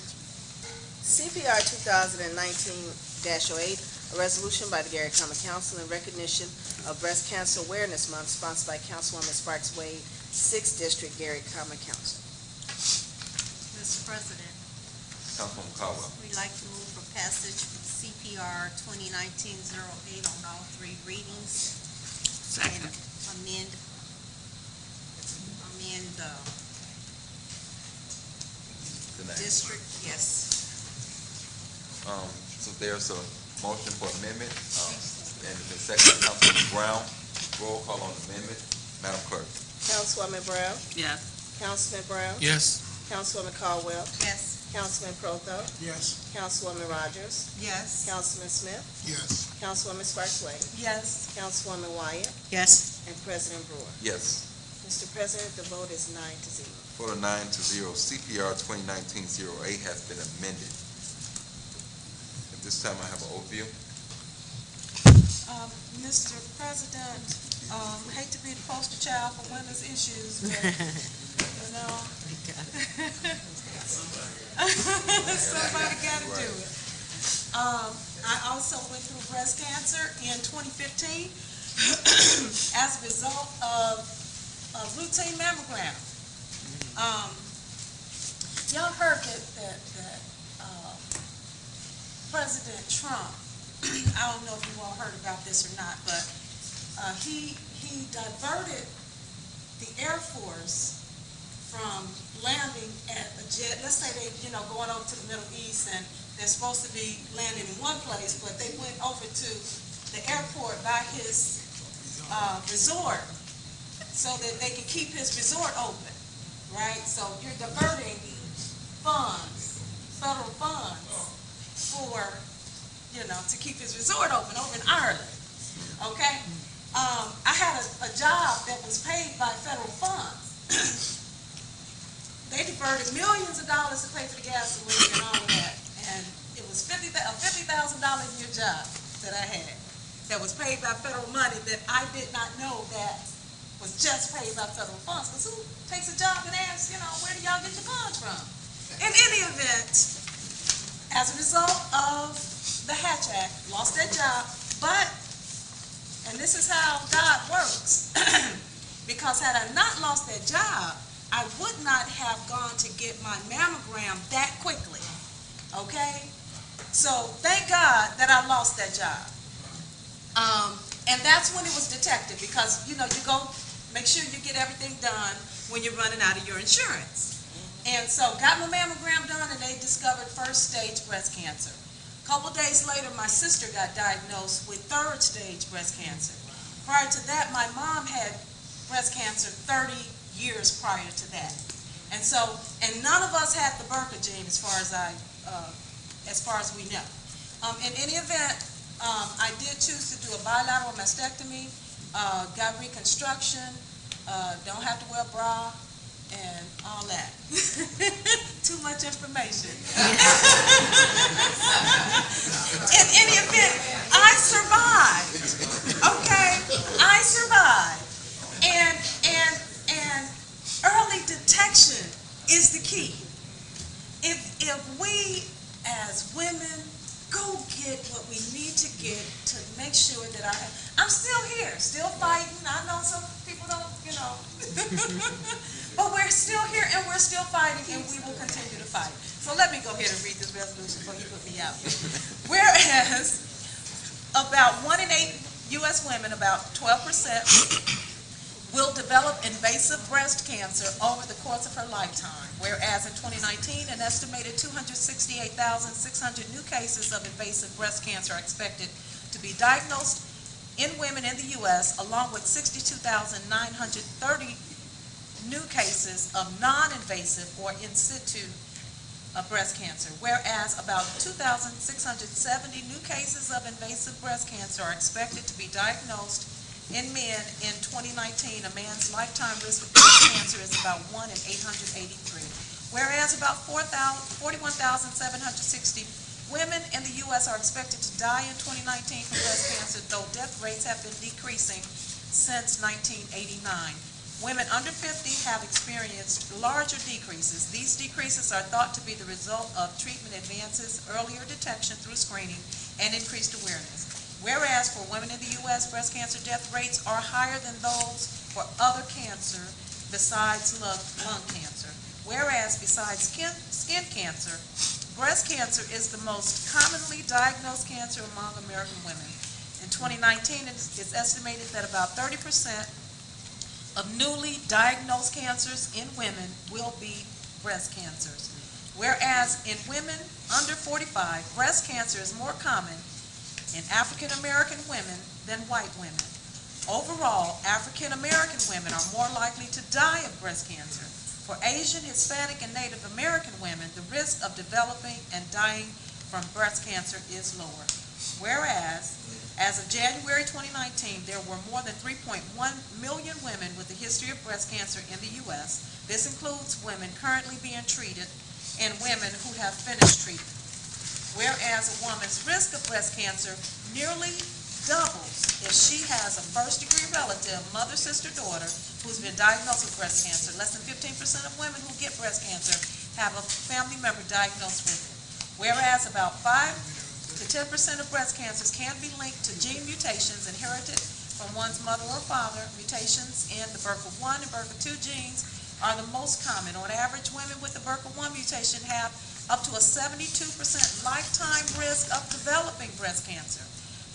D: CPR 2019-08, a resolution by the Gary Common Council in recognition of Breast Cancer Awareness Month, sponsored by Councilwoman Sparks Wade, 6th District, Gary Common Council.
E: Mr. President,
B: Councilwoman Caldwell.
E: we'd like to move for passage of CPR 2019-08 on all three readings.
C: Second.
E: Amend
B: The name.
E: district, yes.
B: So there's a motion for amendment, and it's been seconded by Councilwoman Brown. Roll call on amendment. Madam Clerk.
D: Councilwoman Brown?
C: Yes.
D: Councilman Brown?
I: Yes.
D: Councilwoman Caldwell?
E: Yes.
D: Councilman Proto?
I: Yes.
D: Councilwoman Rogers?
E: Yes.
D: Councilman Smith?
I: Yes.
D: Councilwoman Sparks Wade?
E: Yes.
D: Councilwoman Wyatt?
H: Yes.
D: And President Brewer.
B: Yes.
D: Mr. President, the vote is 9-0.
B: Vote of 9-0, CPR 2019-08 has been amended. At this time, I have an overview.
E: Mr. President, hate to be the poster child for women's issues, but, you know. Somebody gotta do it. I also went through breast cancer in 2015 as a result of a routine mammogram. Y'all heard that President Trump, I don't know if you all heard about this or not, but he diverted the Air Force from landing at a jet. Let's say they, going over to the Middle East and they're supposed to be landing in one place, but they went over to the airport by his resort so that they can keep his resort open, right? So you're diverting funds, federal funds, for, to keep his resort open over in Ireland, okay? I had a job that was paid by federal funds. They diverted millions of dollars to pay for the gasoline and all of that, and it was a $50,000 a year job that I had that was paid by federal money that I did not know that was just paid by federal funds, because who takes a job and asks, where do y'all get your funds from? In any event, as a result of the Hatch Act, lost that job, but, and this is how God works, because had I not lost that job, I would not have gone to get my mammogram that quickly, okay? So thank God that I lost that job. And that's when it was detected, because, you go, make sure you get everything done when you're running out of your insurance. And so got my mammogram done, and they discovered first-stage breast cancer. A couple days later, my sister got diagnosed with third-stage breast cancer. Prior to that, my mom had breast cancer 30 years prior to that. And so, and none of us had the BRCA gene as far as we know. In any event, I did choose to do a bilateral mastectomy, got reconstruction, don't have to wear a bra, and all that. Too much information. In any event, I survived. Okay, I survived. And early detection is the key. If we as women go get what we need to get to make sure that I'm still here, still fighting. I know some people don't, but we're still here and we're still fighting, and we will continue to fight. So let me go ahead and read this resolution before you put me out. Whereas about 1 in 8 U.S. women, about 12%, will develop invasive breast cancer over the course of her lifetime, whereas in 2019, an estimated 268,600 new cases of invasive breast cancer are expected to be diagnosed in women in the U.S., along with 62,930 new cases of non-invasive or in situ breast cancer, whereas about 2,670 new cases of invasive breast cancer are expected to be diagnosed in men in 2019. A man's lifetime risk of breast cancer is about 1 in 883, whereas about 41,760 women in the U.S. are expected to die in 2019 from breast cancer, though death rates have been decreasing since 1989. Women under 50 have experienced larger decreases. These decreases are thought to be the result of treatment advances, earlier detection through screening, and increased awareness. Whereas for women in the U.S., breast cancer death rates are higher than those for other cancer besides lung cancer. Whereas besides skin cancer, breast cancer is the most commonly diagnosed cancer among American women. In 2019, it's estimated that about 30% of newly diagnosed cancers in women will be breast cancers. Whereas in women under 45, breast cancer is more common in African American women than white women. Overall, African American women are more likely to die of breast cancer. For Asian, Hispanic, and Native American women, the risk of developing and dying from breast cancer is lower. Whereas, as of January 2019, there were more than 3.1 million women with a history of breast cancer in the U.S. This includes women currently being treated and women who have finished treatment. Whereas a woman's risk of breast cancer nearly doubles if she has a first-degree relative, mother, sister, daughter, who's been diagnosed with breast cancer. Less than 15% of women who get breast cancer have a family member diagnosed with it. Whereas about 5 to 10% of breast cancers can be linked to gene mutations inherited from one's mother or father. Mutations in the BRCA1 and BRCA2 genes are the most common. On average, women with the BRCA1 mutation have up to a 72% lifetime risk of developing breast cancer.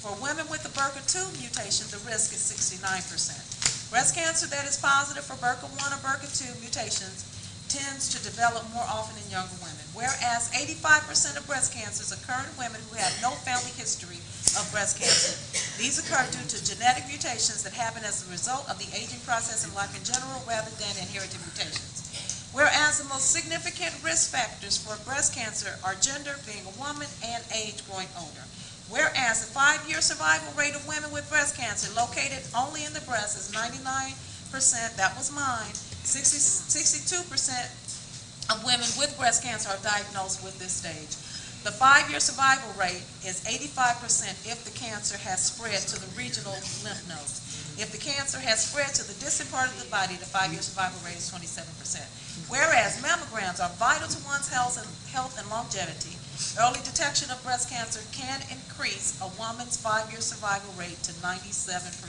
E: For women with the BRCA2 mutation, the risk is 69%. Breast cancer that is positive for BRCA1 or BRCA2 mutations tends to develop more often in younger women, whereas 85% of breast cancers occur in women who have no family history of breast cancer. These occur due to genetic mutations that happen as a result of the aging process in life in general rather than inherited mutations. Whereas the most significant risk factors for breast cancer are gender, being a woman, and age, growing older. Whereas the 5-year survival rate of women with breast cancer located only in the breast is 99%, that was mine. 62% of women with breast cancer are diagnosed with this stage. The 5-year survival rate is 85% if the cancer has spread to the regional lymph nodes. If the cancer has spread to the distant part of the body, the 5-year survival rate is 27%. Whereas mammograms are vital to one's health and longevity, early detection of breast cancer can increase a woman's 5-year survival rate to 97%.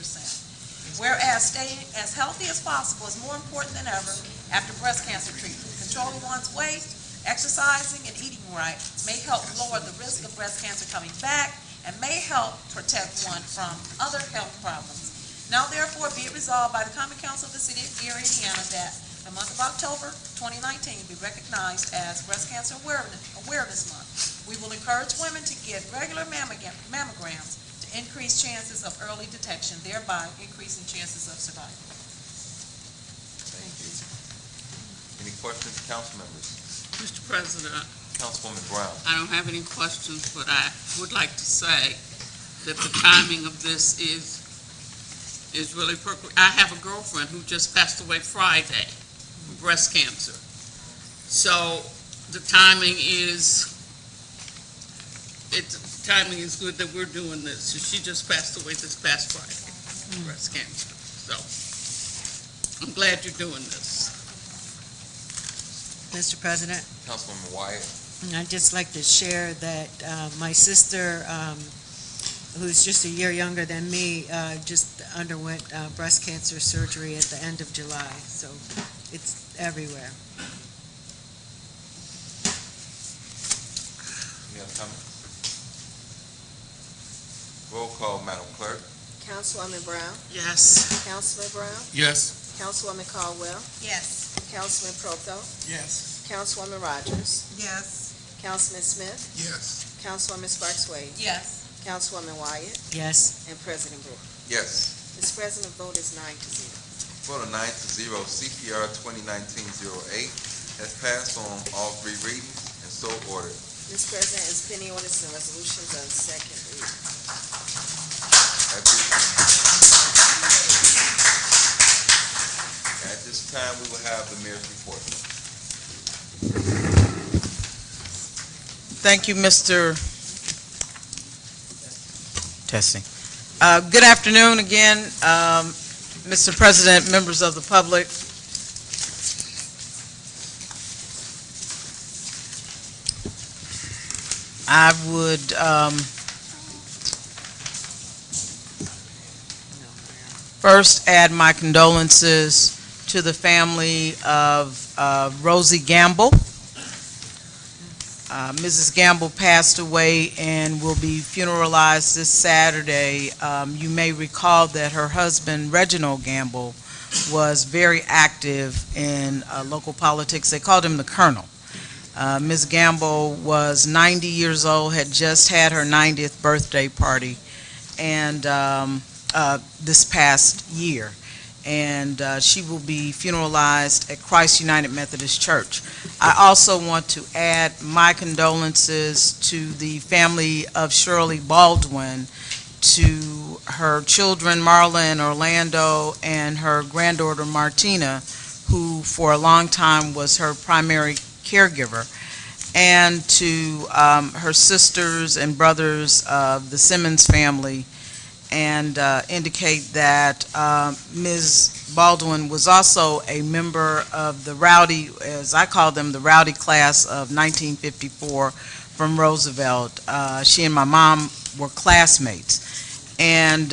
E: Whereas staying as healthy as possible is more important than ever after breast cancer treatment. Controlling one's weight, exercising, and eating right may help lower the risk of breast cancer coming back and may help protect one from other health problems. Now, therefore, be it resolved by the Common Council of the City of Gary, Indiana, that the month of October 2019 be recognized as Breast Cancer Awareness Month. We will encourage women to get regular mammograms to increase chances of early detection, thereby increasing chances of survival.
B: Thank you. Any questions, council members?
C: Mr. President,
B: Councilwoman Brown.
C: I don't have any questions, but I would like to say that the timing of this is really perfect. I have a girlfriend who just passed away Friday from breast cancer. So the timing is good that we're doing this. She just passed away this past Friday from breast cancer. So I'm glad you're doing this.
H: Mr. President,
B: Councilwoman Wyatt.
H: I'd just like to share that my sister, who's just a year younger than me, just underwent breast cancer surgery at the end of July. So it's everywhere.
B: Any other comments? Roll call, Madam Clerk.
D: Councilwoman Brown,
I: Yes.
D: Councilman Brown,
F: Yes.
D: Councilwoman Caldwell,
E: Yes.
D: Councilman Proto,
I: Yes.
D: Councilwoman Rogers,
E: Yes.
D: Councilman Smith,
F: Yes.
D: Councilwoman Sparks Wade,
E: Yes.
D: Councilwoman Wyatt,
H: Yes.
D: and President Brooke.
B: Yes.
D: Mr. President, vote is 9-0.
B: Vote of 9-0, CPR 2019-08 has passed on all three readings and so ordered.
D: Mr. President, it's pending orders and resolutions on second reading.
B: At this time, we will have the mayor's report.
K: Thank you, Mr. Testing. Good afternoon again, Mr. President, members of the public. I would first add my condolences to the family of Rosie Gamble. Mrs. Gamble passed away and will be funeralized this Saturday. You may recall that her husband, Reginald Gamble, was very active in local politics. They called him the Colonel. Ms. Gamble was 90 years old, had just had her 90th birthday party, and this past year. And she will be funeralized at Christ United Methodist Church. I also want to add my condolences to the family of Shirley Baldwin, to her children Marla and Orlando, and her granddaughter Martina, who for a long time was her primary caregiver, and to her sisters and brothers of the Simmons family, and indicate that Ms. Baldwin was also a member of the rowdy, as I call them, the rowdy class of 1954 from Roosevelt. She and my mom were classmates. And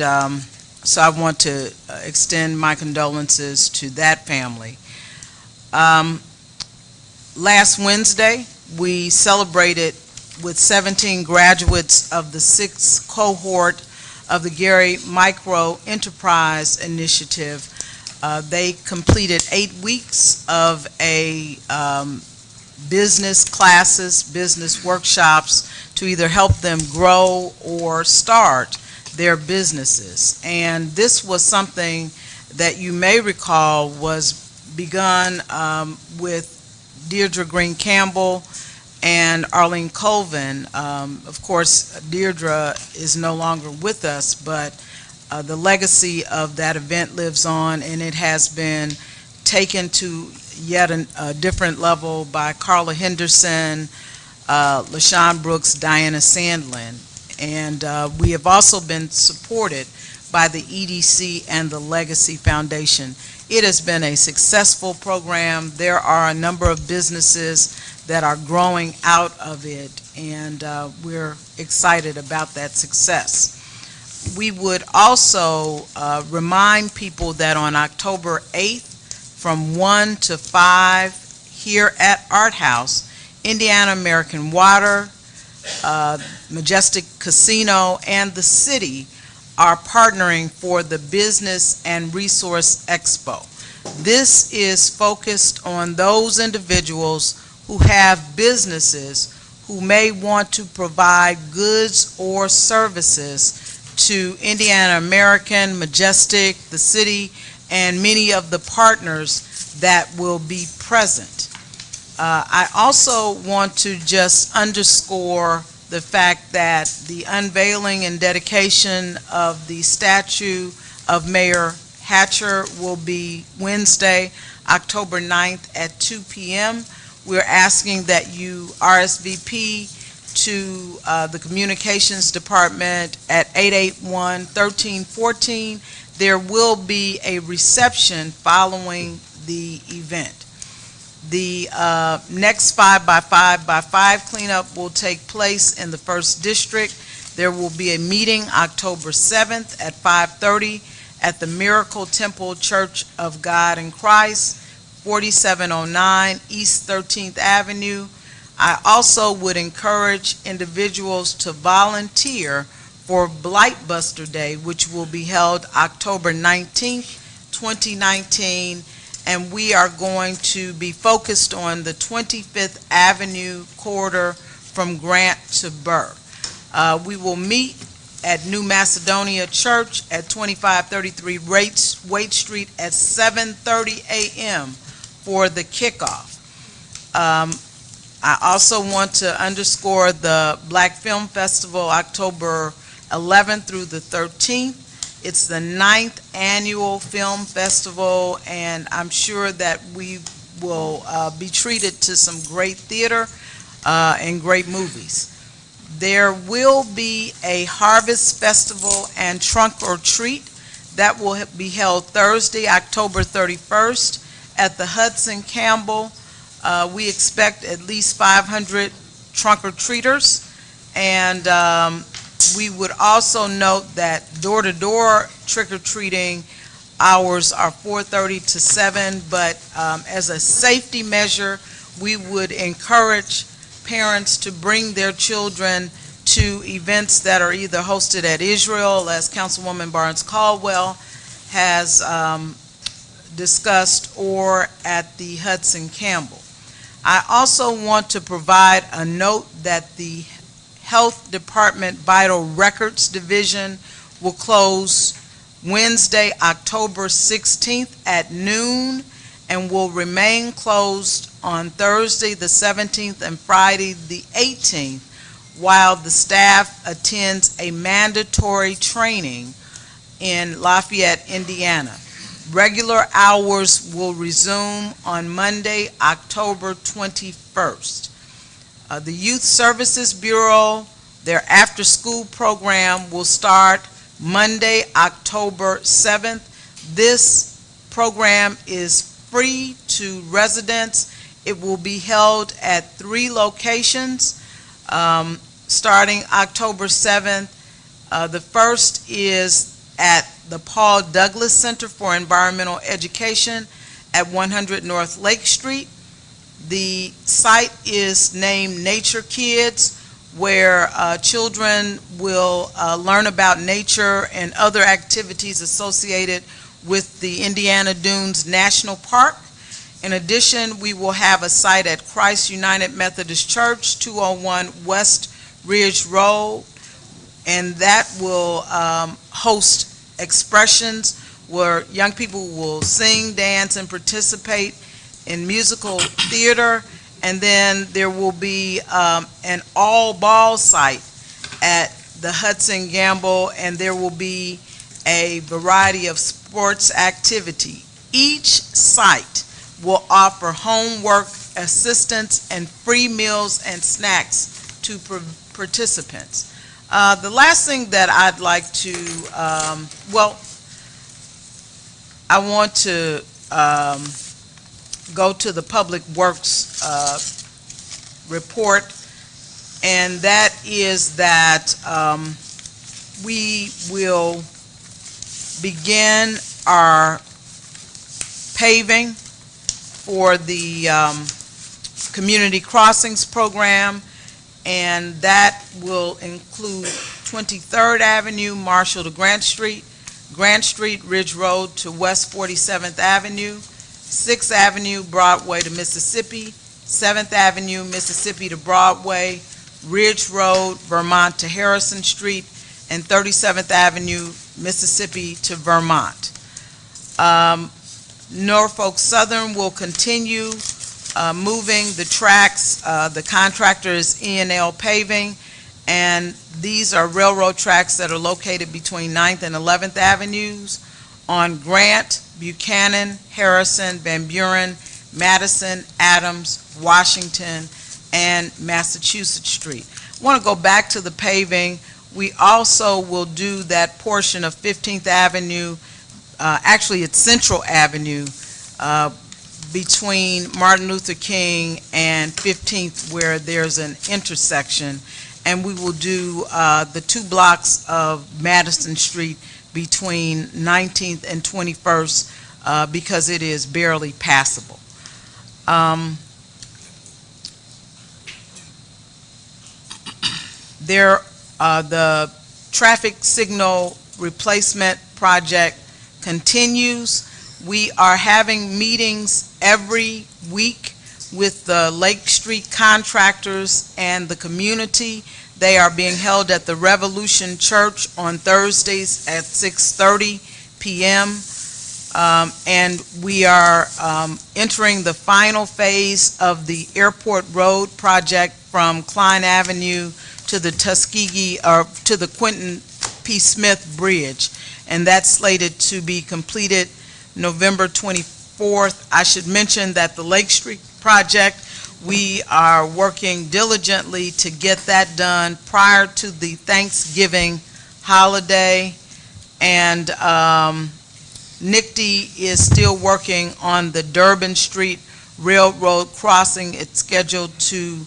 K: so I want to extend my condolences to that family. Last Wednesday, we celebrated with 17 graduates of the 6th cohort of the Gary Micro Enterprise Initiative. They completed 8 weeks of a business classes, business workshops to either help them grow or start their businesses. And this was something that you may recall was begun with Deirdre Green Campbell and Arlene Colvin. Of course, Deirdre is no longer with us, but the legacy of that event lives on, and it has been taken to yet a different level by Carla Henderson, LaShawn Brooks, Diana Sandlin. And we have also been supported by the EDC and the Legacy Foundation. It has been a successful program. There are a number of businesses that are growing out of it, and we're excited about that success. We would also remind people that on October 8th, from 1 to 5, here at Art House, Indiana American Water, Majestic Casino, and the city are partnering for the Business and Resource Expo. This is focused on those individuals who have businesses who may want to provide goods or services to Indiana American, Majestic, the city, and many of the partners that will be present. I also want to just underscore the fact that the unveiling and dedication of the statue of Mayor Hatcher will be Wednesday, October 9th at 2 p.m. We're asking that you RSVP to the Communications Department at 881-1314. There will be a reception following the event. The next 5x5x5 cleanup will take place in the 1st District. There will be a meeting October 7th at 5:30 at the Miracle Temple Church of God in Christ, 4709 East 13th Avenue. I also would encourage individuals to volunteer for Blightbuster Day, which will be held October 19th, 2019, and we are going to be focused on the 25th Avenue corridor from Grant to Burr. We will meet at New Macedonia Church at 2533 Waite Street at 7:30 a.m. for the kickoff. I also want to underscore the Black Film Festival, October 11th through the 13th. It's the 9th annual film festival, and I'm sure that we will be treated to some great theater and great movies. There will be a Harvest Festival and Trunk or Treat that will be held Thursday, October 31st at the Hudson Campbell. We expect at least 500 trunk or treaters, and we would also note that door-to-door trick-or-treating hours are 4:30 to 7, but as a safety measure, we would encourage parents to bring their children to events that are either hosted at Israel, as Councilwoman Barnes Caldwell has discussed, or at the Hudson Campbell. I also want to provide a note that the Health Department Vital Records Division will close Wednesday, October 16th at noon, and will remain closed on Thursday, the 17th, and Friday, the 18th, while the staff attends a mandatory training in Lafayette, Indiana. Regular hours will resume on Monday, October 21st. The Youth Services Bureau, their after-school program will start Monday, October 7th. This program is free to residents. It will be held at 3 locations starting October 7th. The first is at the Paul Douglas Center for Environmental Education at 100 North Lake Street. The site is named Nature Kids, where children will learn about nature and other activities associated with the Indiana Dunes National Park. In addition, we will have a site at Christ United Methodist Church, 201 West Ridge Road, and that will host expressions where young people will sing, dance, and participate in musical theater. And then there will be an all-ball site at the Hudson Gamble, and there will be a variety of sports activity. Each site will offer homework assistance and free meals and snacks to participants. The last thing that I'd like to, I want to go to the Public Works report, and that is that we will begin our paving for the Community Crossings Program, and that will include 23rd Avenue, Marshall to Grant Street, Ridge Road to West 47th Avenue, 6th Avenue, Broadway to Mississippi, 7th Avenue, Mississippi to Broadway, Ridge Road, Vermont to Harrison Street, and 37th Avenue, Mississippi to Vermont. Norfolk Southern will continue moving the tracks. The contractor is E&L Paving, and these are railroad tracks that are located between 9th and 11th Avenues on Grant, Buchanan, Harrison, Van Buren, Madison, Adams, Washington, and Massachusetts Street. I want to go back to the paving. We also will do that portion of 15th Avenue, actually it's Central Avenue, between Martin Luther King and 15th, where there's an intersection, and we will do the 2 blocks of Madison Street between 19th and 21st because it is barely passable. The traffic signal replacement project continues. We are having meetings every week with the Lake Street contractors and the community. They are being held at the Revolution Church on Thursdays at 6:30 p.m. And we are entering the final phase of the Airport Road project from Klein Avenue to the Tuskegee, or to the Quentin P. Smith Bridge. And that's slated to be completed November 24th. I should mention that the Lake Street project, we are working diligently to get that done prior to the Thanksgiving holiday. And NICD is still working on the Durbin Street Railroad crossing. It's scheduled to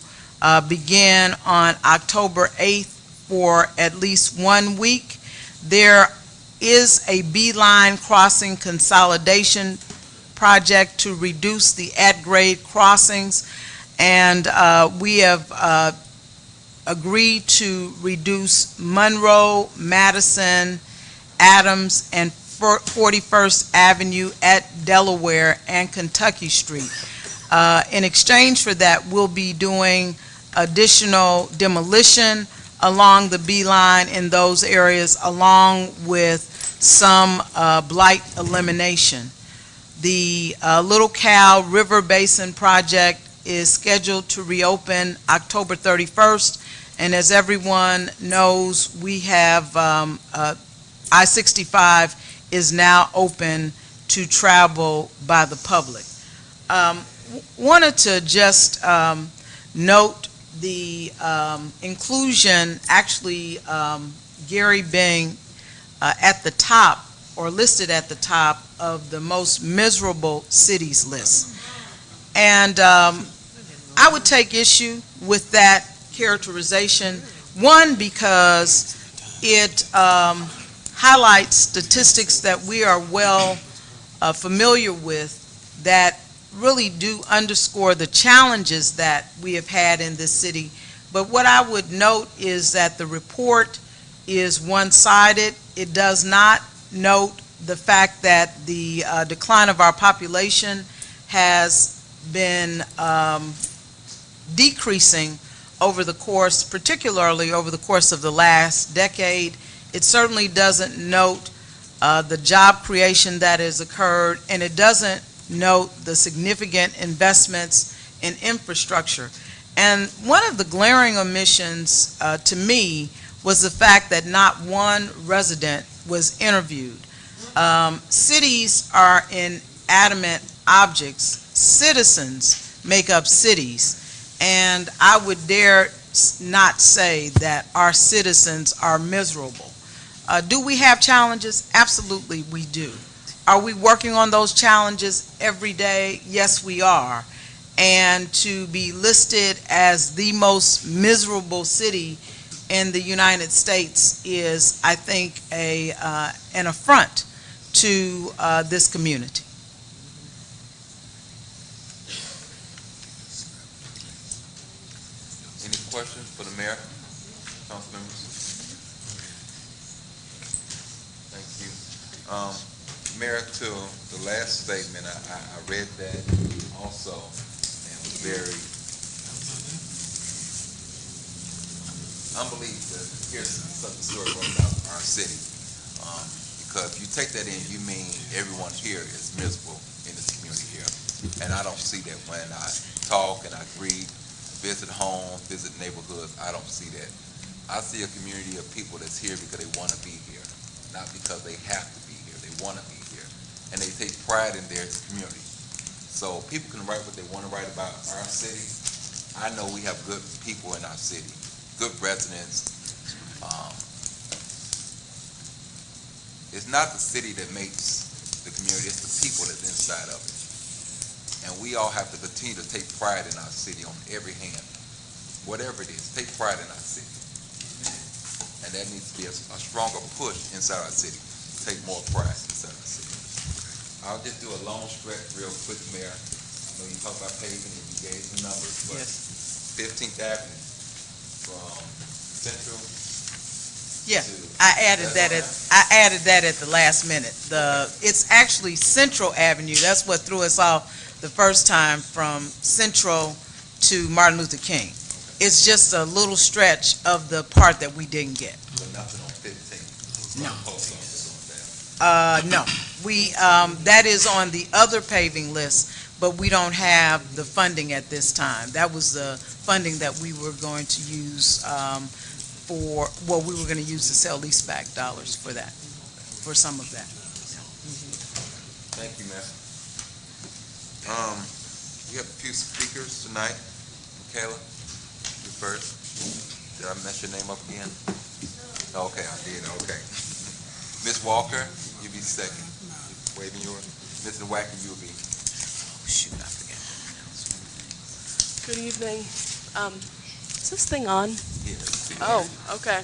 K: begin on October 8th for at least 1 week. There is a B-line crossing consolidation project to reduce the at-grade crossings, and we have agreed to reduce Monroe, Madison, Adams, and 41st Avenue at Delaware and Kentucky Street. In exchange for that, we'll be doing additional demolition along the B-line in those areas, along with some blight elimination. The Little Cal River Basin project is scheduled to reopen October 31st, and as everyone knows, we have I-65 is now open to travel by the public. Wanted to just note the inclusion, actually, Gary being at the top, or listed at the top of the most miserable cities list. And I would take issue with that characterization. One, because it highlights statistics that we are well familiar with that really do underscore the challenges that we have had in this city. But what I would note is that the report is one-sided. It does not note the fact that the decline of our population has been decreasing over the course, particularly over the course of the last decade. It certainly doesn't note the job creation that has occurred, and it doesn't note the significant investments in infrastructure. And one of the glaring omissions to me was the fact that not one resident was interviewed. Cities are inanimate objects. Citizens make up cities. And I would dare not say that our citizens are miserable. Do we have challenges? Absolutely, we do. Are we working on those challenges every day? Yes, we are. And to be listed as the most miserable city in the United States is, I think, an affront to this community.
B: Any questions for the mayor, council members? Thank you. Mayor, to the last statement, I read that also, and was very unbelievable to hear such a story about our city. Because if you take that in, you mean everyone here is miserable in this community here. And I don't see that when I talk and I read, visit homes, visit neighborhoods. I don't see that. I see a community of people that's here because they want to be here, not because they have to be here. They want to be here, and they take pride in their community. So people can write what they want to write about our city. I know we have good people in our city, good residents. It's not the city that makes the community, it's the people that's inside of it. And we all have to continue to take pride in our city on every hand. Whatever it is, take pride in our city. And that needs to be a stronger push inside our city. Take more pride inside our city. I'll just do a long stretch real quick, Mayor. I know you talked about paving and you gave some numbers, but
G: Yes.
B: 15th Avenue from Central
K: Yeah,
B: to-
K: I added that at the last minute. It's actually Central Avenue. That's what threw us off the first time, from Central to Martin Luther King. It's just a little stretch of the part that we didn't get.
B: But nothing on 15.
K: No.
B: Post office on that.
K: No, that is on the other paving list, but we don't have the funding at this time. That was the funding that we were going to use we were going to use the sell leaseback dollars for that, for some of that.
B: Thank you, ma'am. We have a few speakers tonight. Michaela, you first. Did I mess your name up again? Okay, I did, okay. Ms. Walker, you be second. Waving yours. Mr. Wacky, you'll be.
K: Oh, shoot, I forgot.
L: Good evening. Is this thing on?
B: Yes.
L: Oh, okay.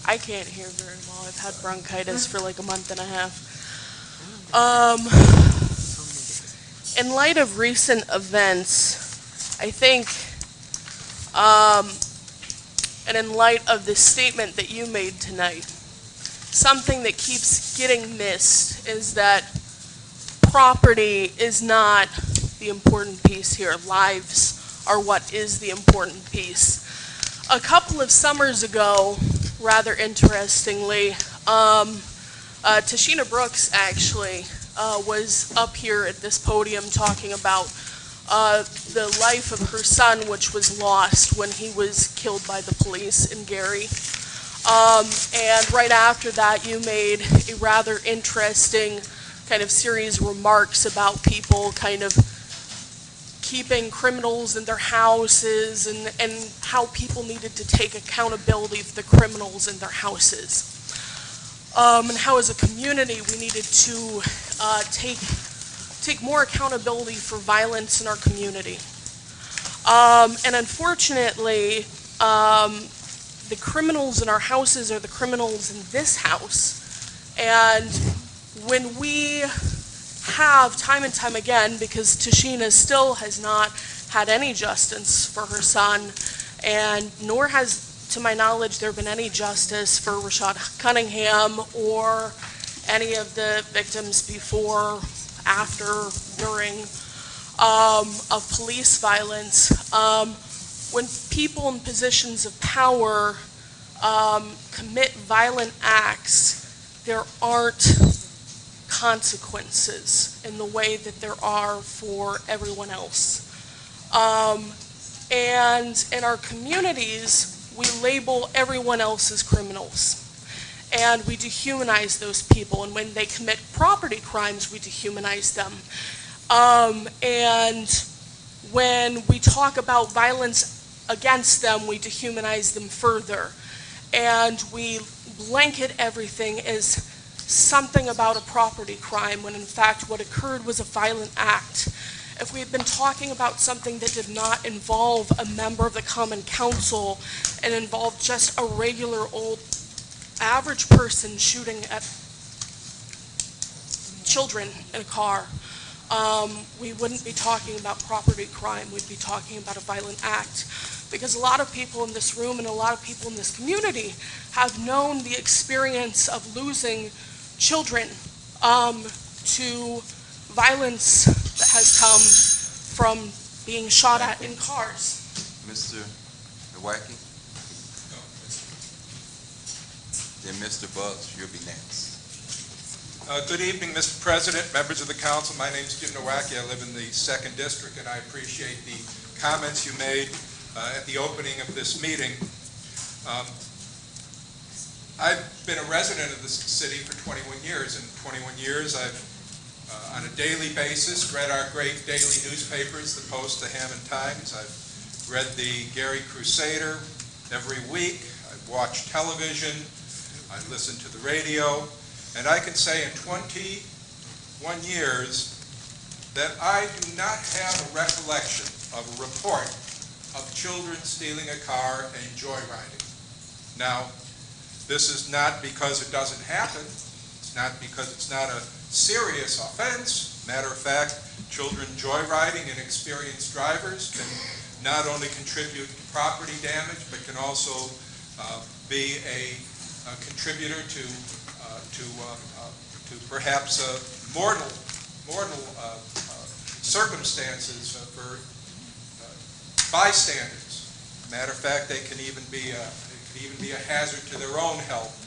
L: I can't hear very well. I've had bronchitis for like a month and a half. In light of recent events, I think, and in light of the statement that you made tonight, something that keeps getting missed is that property is not the important piece here. Lives are what is the important piece. A couple of summers ago, rather interestingly, Tashina Brooks actually was up here at this podium talking about the life of her son, which was lost when he was killed by the police in Gary. And right after that, you made a rather interesting kind of series of remarks about people kind of keeping criminals in their houses and how people needed to take accountability for the criminals in their houses. And how as a community we needed to take more accountability for violence in our community. And unfortunately, the criminals in our houses are the criminals in this house. And when we have time and time again, because Tashina still has not had any justice for her son, and nor has, to my knowledge, there been any justice for Rashad Cunningham or any of the victims before, after, during, of police violence. When people in positions of power commit violent acts, there aren't consequences in the way that there are for everyone else. And in our communities, we label everyone else as criminals. And we dehumanize those people. And when they commit property crimes, we dehumanize them. And when we talk about violence against them, we dehumanize them further. And we blanket everything as something about a property crime, when in fact what occurred was a violent act. If we had been talking about something that did not involve a member of the Common Council and involved just a regular old average person shooting at children in a car, we wouldn't be talking about property crime, we'd be talking about a violent act. Because a lot of people in this room and a lot of people in this community have known the experience of losing children to violence that has come from being shot at in cars.
B: Mr. Nowacki? Then Mr. Buggs, you'll be next.
J: Good evening, Mr. President, members of the council. My name is Jim Nowacki. I live in the 2nd District, and I appreciate the comments you made at the opening of this meeting. I've been a resident of this city for 21 years. In 21 years, I've, on a daily basis, read our great daily newspapers, the Post, the Hammond Times. I've read the Gary Crusader every week. I've watched television. I listen to the radio. And I can say in 21 years that I do not have a recollection of a report of children stealing a car and joyriding. Now, this is not because it doesn't happen. It's not because it's not a serious offense. Matter of fact, children joyriding and experienced drivers can not only contribute to property damage, but can also be a contributor to perhaps mortal circumstances for bystanders. Matter of fact, they can even be a hazard to their own health.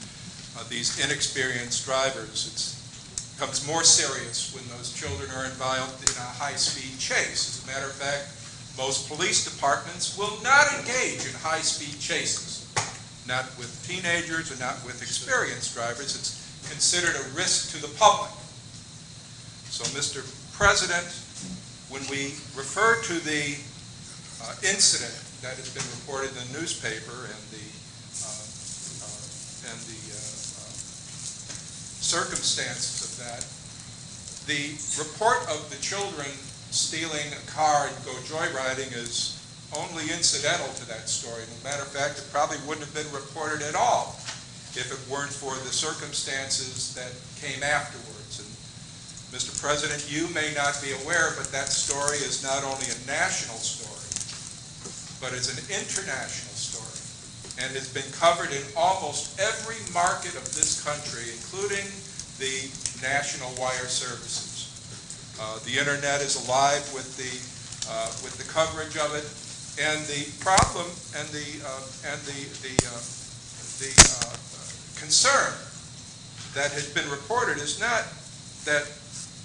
J: These inexperienced drivers, it becomes more serious when those children are involved in a high-speed chase. As a matter of fact, most police departments will not engage in high-speed chases, not with teenagers or not with experienced drivers. It's considered a risk to the public. So, Mr. President, when we refer to the incident that has been reported in the newspaper and the circumstances of that, the report of the children stealing a car and go joyriding is only incidental to that story. As a matter of fact, it probably wouldn't have been reported at all if it weren't for the circumstances that came afterwards. And Mr. President, you may not be aware, but that story is not only a national story, but it's an international story, and has been covered in almost every market of this country, including the national wire services. The internet is alive with the coverage of it, and the problem and the concern that has been reported is not that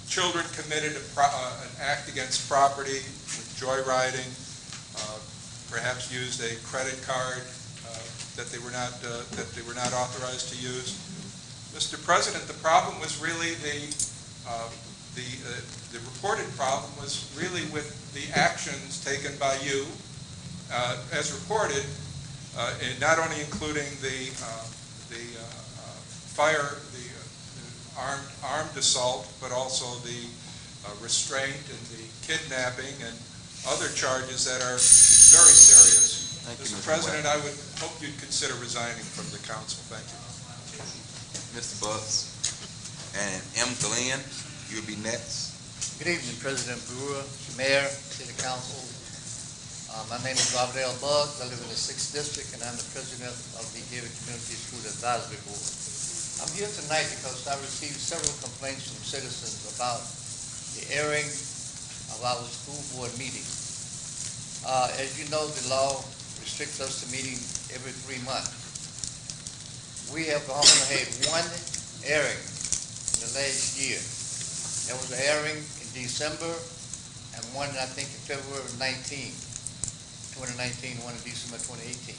J: children committed an act against property with joyriding, perhaps used a credit card that they were not authorized to use. Mr. President, the problem was really the reported problem was really with the actions taken by you, as reported, and not only including the armed assault, but also the restraint and the kidnapping and other charges that are very serious. Mr. President, I would hope you'd consider resigning from the council. Thank you.
B: Mr. Butts and M. Glenn, you'll be next.
M: Good evening, President Brewer, Mayor, City Council. My name is Robert L. Buggs. I live in the 6th District, and I'm the President of the Gary Community School Advisory Board. I'm here tonight because I received several complaints from citizens about the airing of our school board meetings. As you know, the law restricts us to meeting every 3 months. We have only had one airing in the last year. There was an airing in December and one, I think, in February 2019, one in December 2018.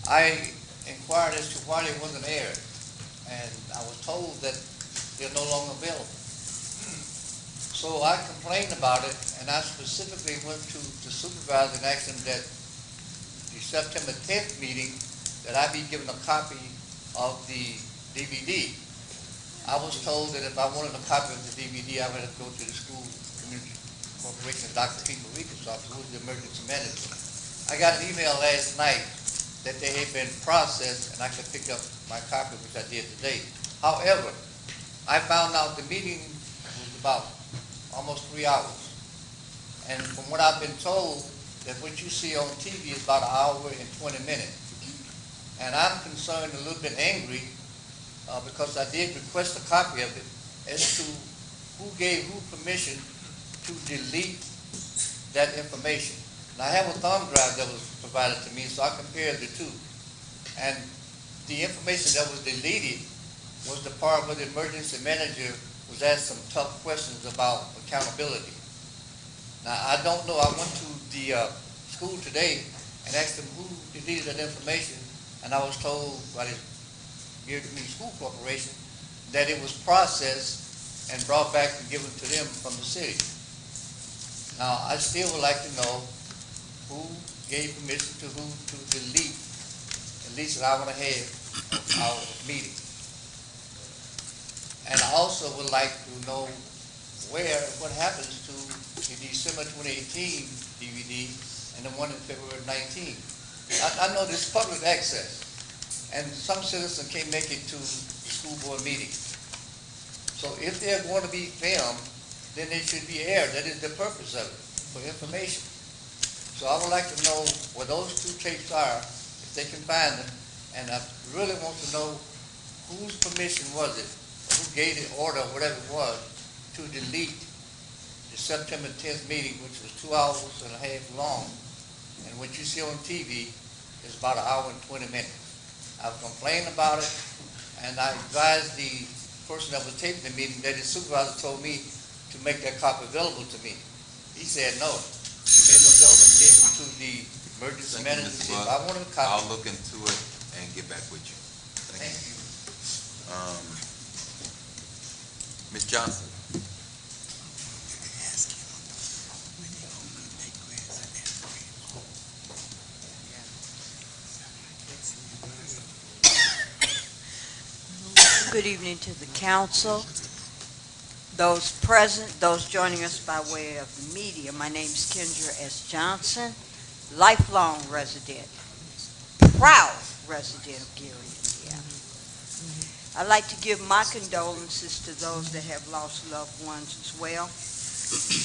M: I inquired as to why they wasn't aired, and I was told that they're no longer available. So I complained about it, and I specifically went to the supervisor and asked him that the September 10th meeting that I be given a copy of the DVD. I was told that if I wanted a copy of the DVD, I would have to go to the school community corporation of Dr. Pete Marika's office, who was the emergency manager. I got an email last night that they had been processed and I could pick up my copy, which I did today. However, I found out the meeting was about almost 3 hours. And from what I've been told, that what you see on TV is about 1 hour and 20 minutes. And I'm concerned, a little bit angry, because I did request a copy of it, as to who gave who permission to delete that information. And I have a thumb drive that was provided to me, so I compared the two. And the information that was deleted was the part where the emergency manager was asked some tough questions about accountability. Now, I don't know, I went to the school today and asked them who deleted that information, and I was told by the Gary Community School Corporation that it was processed and brought back and given to them from the city. Now, I still would like to know who gave permission to who to delete at least an hour and a half of our meeting. And I also would like to know what happens to the December 2018 DVD and the one in February 19. I know this public access, and some citizens can't make it to the school board meeting. So if they're going to be filmed, then they should be aired. That is the purpose of it, for information. So I would like to know where those two tapes are, if they can find them, And I really want to know whose permission was it, or who gave the order, or whatever it was, to delete the September 10th meeting, which was 2 hours and a half long. And what you see on TV is about an hour and 20 minutes. I've complained about it, and I advised the person that was taping the meeting that his supervisor told me to make that copy available to me. He said no. He made him available and gave it to the emergency
B: Thank you,
M: manager.
B: Mr.
M: Said,
B: Buck.
M: I want a copy.
B: I'll look into it and get back with you.
M: Thank you.
B: Ms. Johnson?
N: Good evening to the council, those present, those joining us by way of the media. My name is Kendra S. Johnson, lifelong resident, proud resident of Gary, Indiana. I'd like to give my condolences to those that have lost loved ones as well.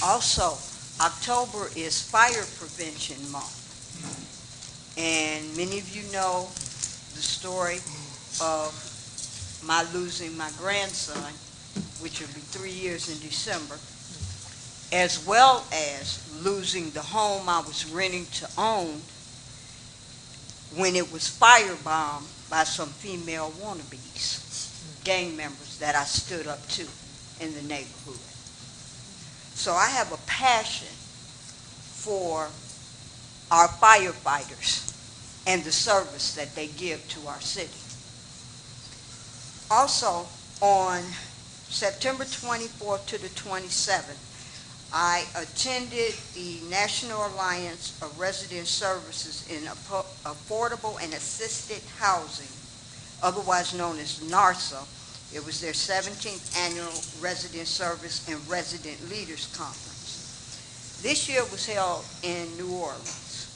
N: Also, October is Fire Prevention Month, and many of you know the story of my losing my grandson, which will be 3 years in December, as well as losing the home I was renting to own when it was firebombed by some female wannabes, gang members that I stood up to in the neighborhood. So I have a passion for our firefighters and the service that they give to our city. Also, on September 24th to the 27th, I attended the National Alliance of Resident Services in Affordable and Assisted Housing, otherwise known as NARSA. It was their 17th annual Resident Service and Resident Leaders Conference. This year was held in New Orleans,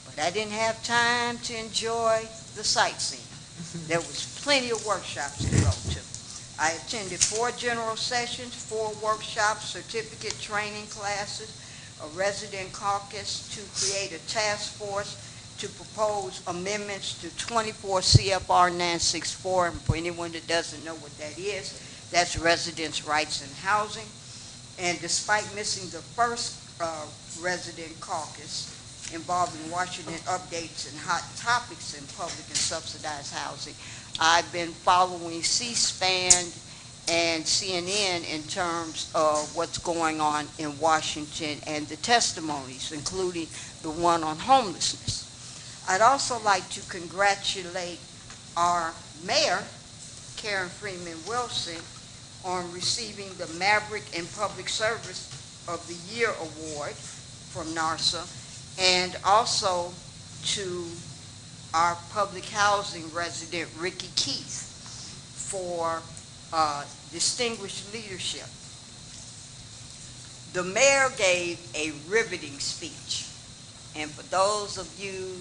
N: but I didn't have time to enjoy the sightseeing. There was plenty of workshops to go to. I attended 4 general sessions, 4 workshops, certificate training classes, a resident caucus to create a task force to propose amendments to 24 CFR 964. And for anyone that doesn't know what that is, that's residents' rights in housing. And despite missing the first resident caucus, involving Washington updates and hot topics in public and subsidized housing, I've been following C-SPAN and CNN in terms of what's going on in Washington and the testimonies, including the one on homelessness. I'd also like to congratulate our mayor, Karen Freeman Wilson, on receiving the Maverick in Public Service of the Year Award from NARSA, and also to our public housing resident, Ricky Keith, for distinguished leadership. The mayor gave a riveting speech, and for those of you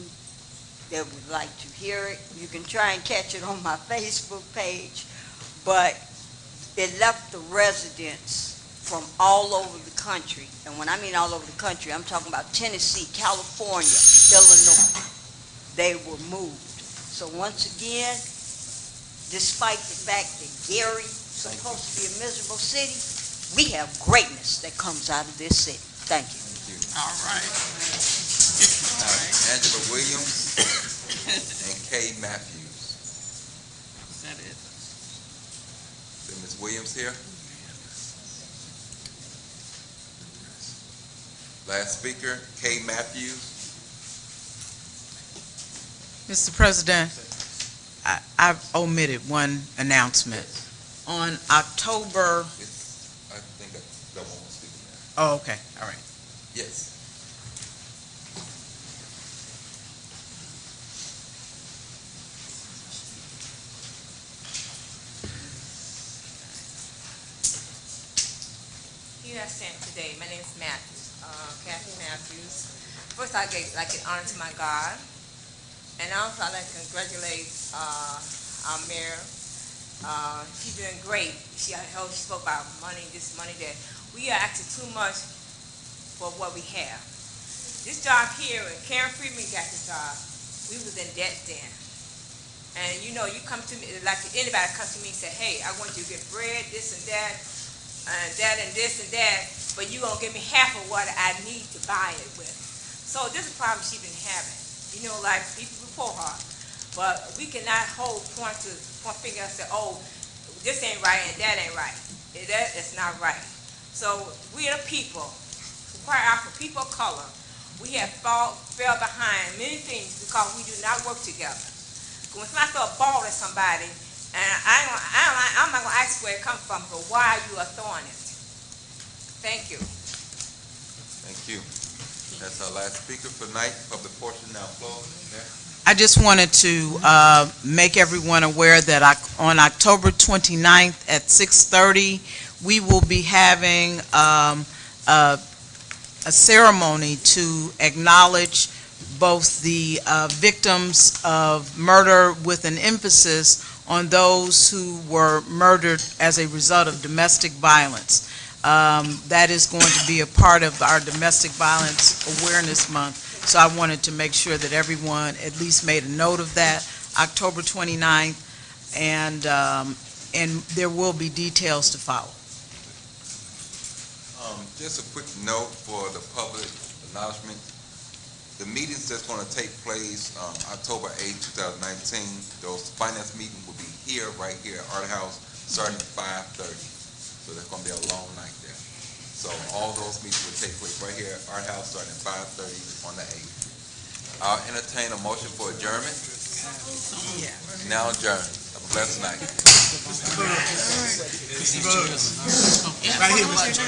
N: that would like to hear it, you can try and catch it on my Facebook page, but it left the residents from all over the country, and when I mean all over the country, I'm talking about Tennessee, California, Illinois. They were moved. So once again, despite the fact that Gary's supposed to be a miserable city, we have greatness that comes out of this city. Thank you.
I: All right.
B: Angela Williams and Kay Matthews.
C: Is that it?
B: Is Ms. Williams here? Last speaker, Kay Matthews.
K: Mr. President, I've omitted one announcement. On October,
B: I think that one was speaking now.
K: oh, okay, all right.
B: Yes.
E: You have stand today. My name is Matthews, Kathy Matthews. First, I'd like to honor to my God, and also I'd like to congratulate our mayor. She's doing great. I heard she spoke about money, this money that we are asking too much for what we have. This job here, when Karen Freeman got this job, we was in debt then, And you know, you come to me, like anybody comes to me and say, hey, I want you to get bread, this and that and this and that, but you gonna give me half of what I need to buy it with. So this is a problem she been having, you know, like people before her. But we cannot point finger and say, oh, this ain't right and that ain't right. That is not right. So we are the people, quite often people of color, we have fell behind many things because we do not work together. When somebody throw a ball at somebody, and I'm not gonna ask where it comes from, but why you are throwing it. Thank you.
B: Thank you. That's our last speaker for tonight. Public portion now closed.
K: I just wanted to make everyone aware that on October 29th at 6:30, we will be having a ceremony to acknowledge both the victims of murder with an emphasis on those who were murdered as a result of domestic violence. That is going to be a part of our Domestic Violence Awareness Month. So I wanted to make sure that everyone at least made a note of that, October 29th, and there will be details to follow.
B: Just a quick note for the public acknowledgement. The meetings that's going to take place October 8, 2019, those finance meetings will be here, right here at Art House, starting at 5:30. So there's going to be a long night there. So all those meetings will take place right here at Art House, starting at 5:30 on the 8th. I'll entertain a motion for adjournment. Now adjourned. Have a blessed night.
I: Right here, Mr.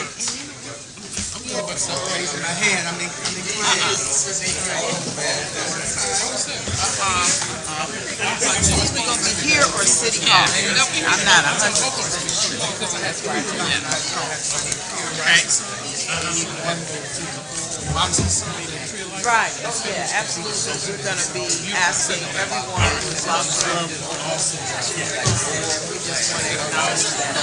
I: Raising my hand, I mean,
K: We gonna be here or City Hall? I'm not 100%. Right, yeah, absolutely. We're gonna be asking everyone who's lost their loved ones. We just want to acknowledge that.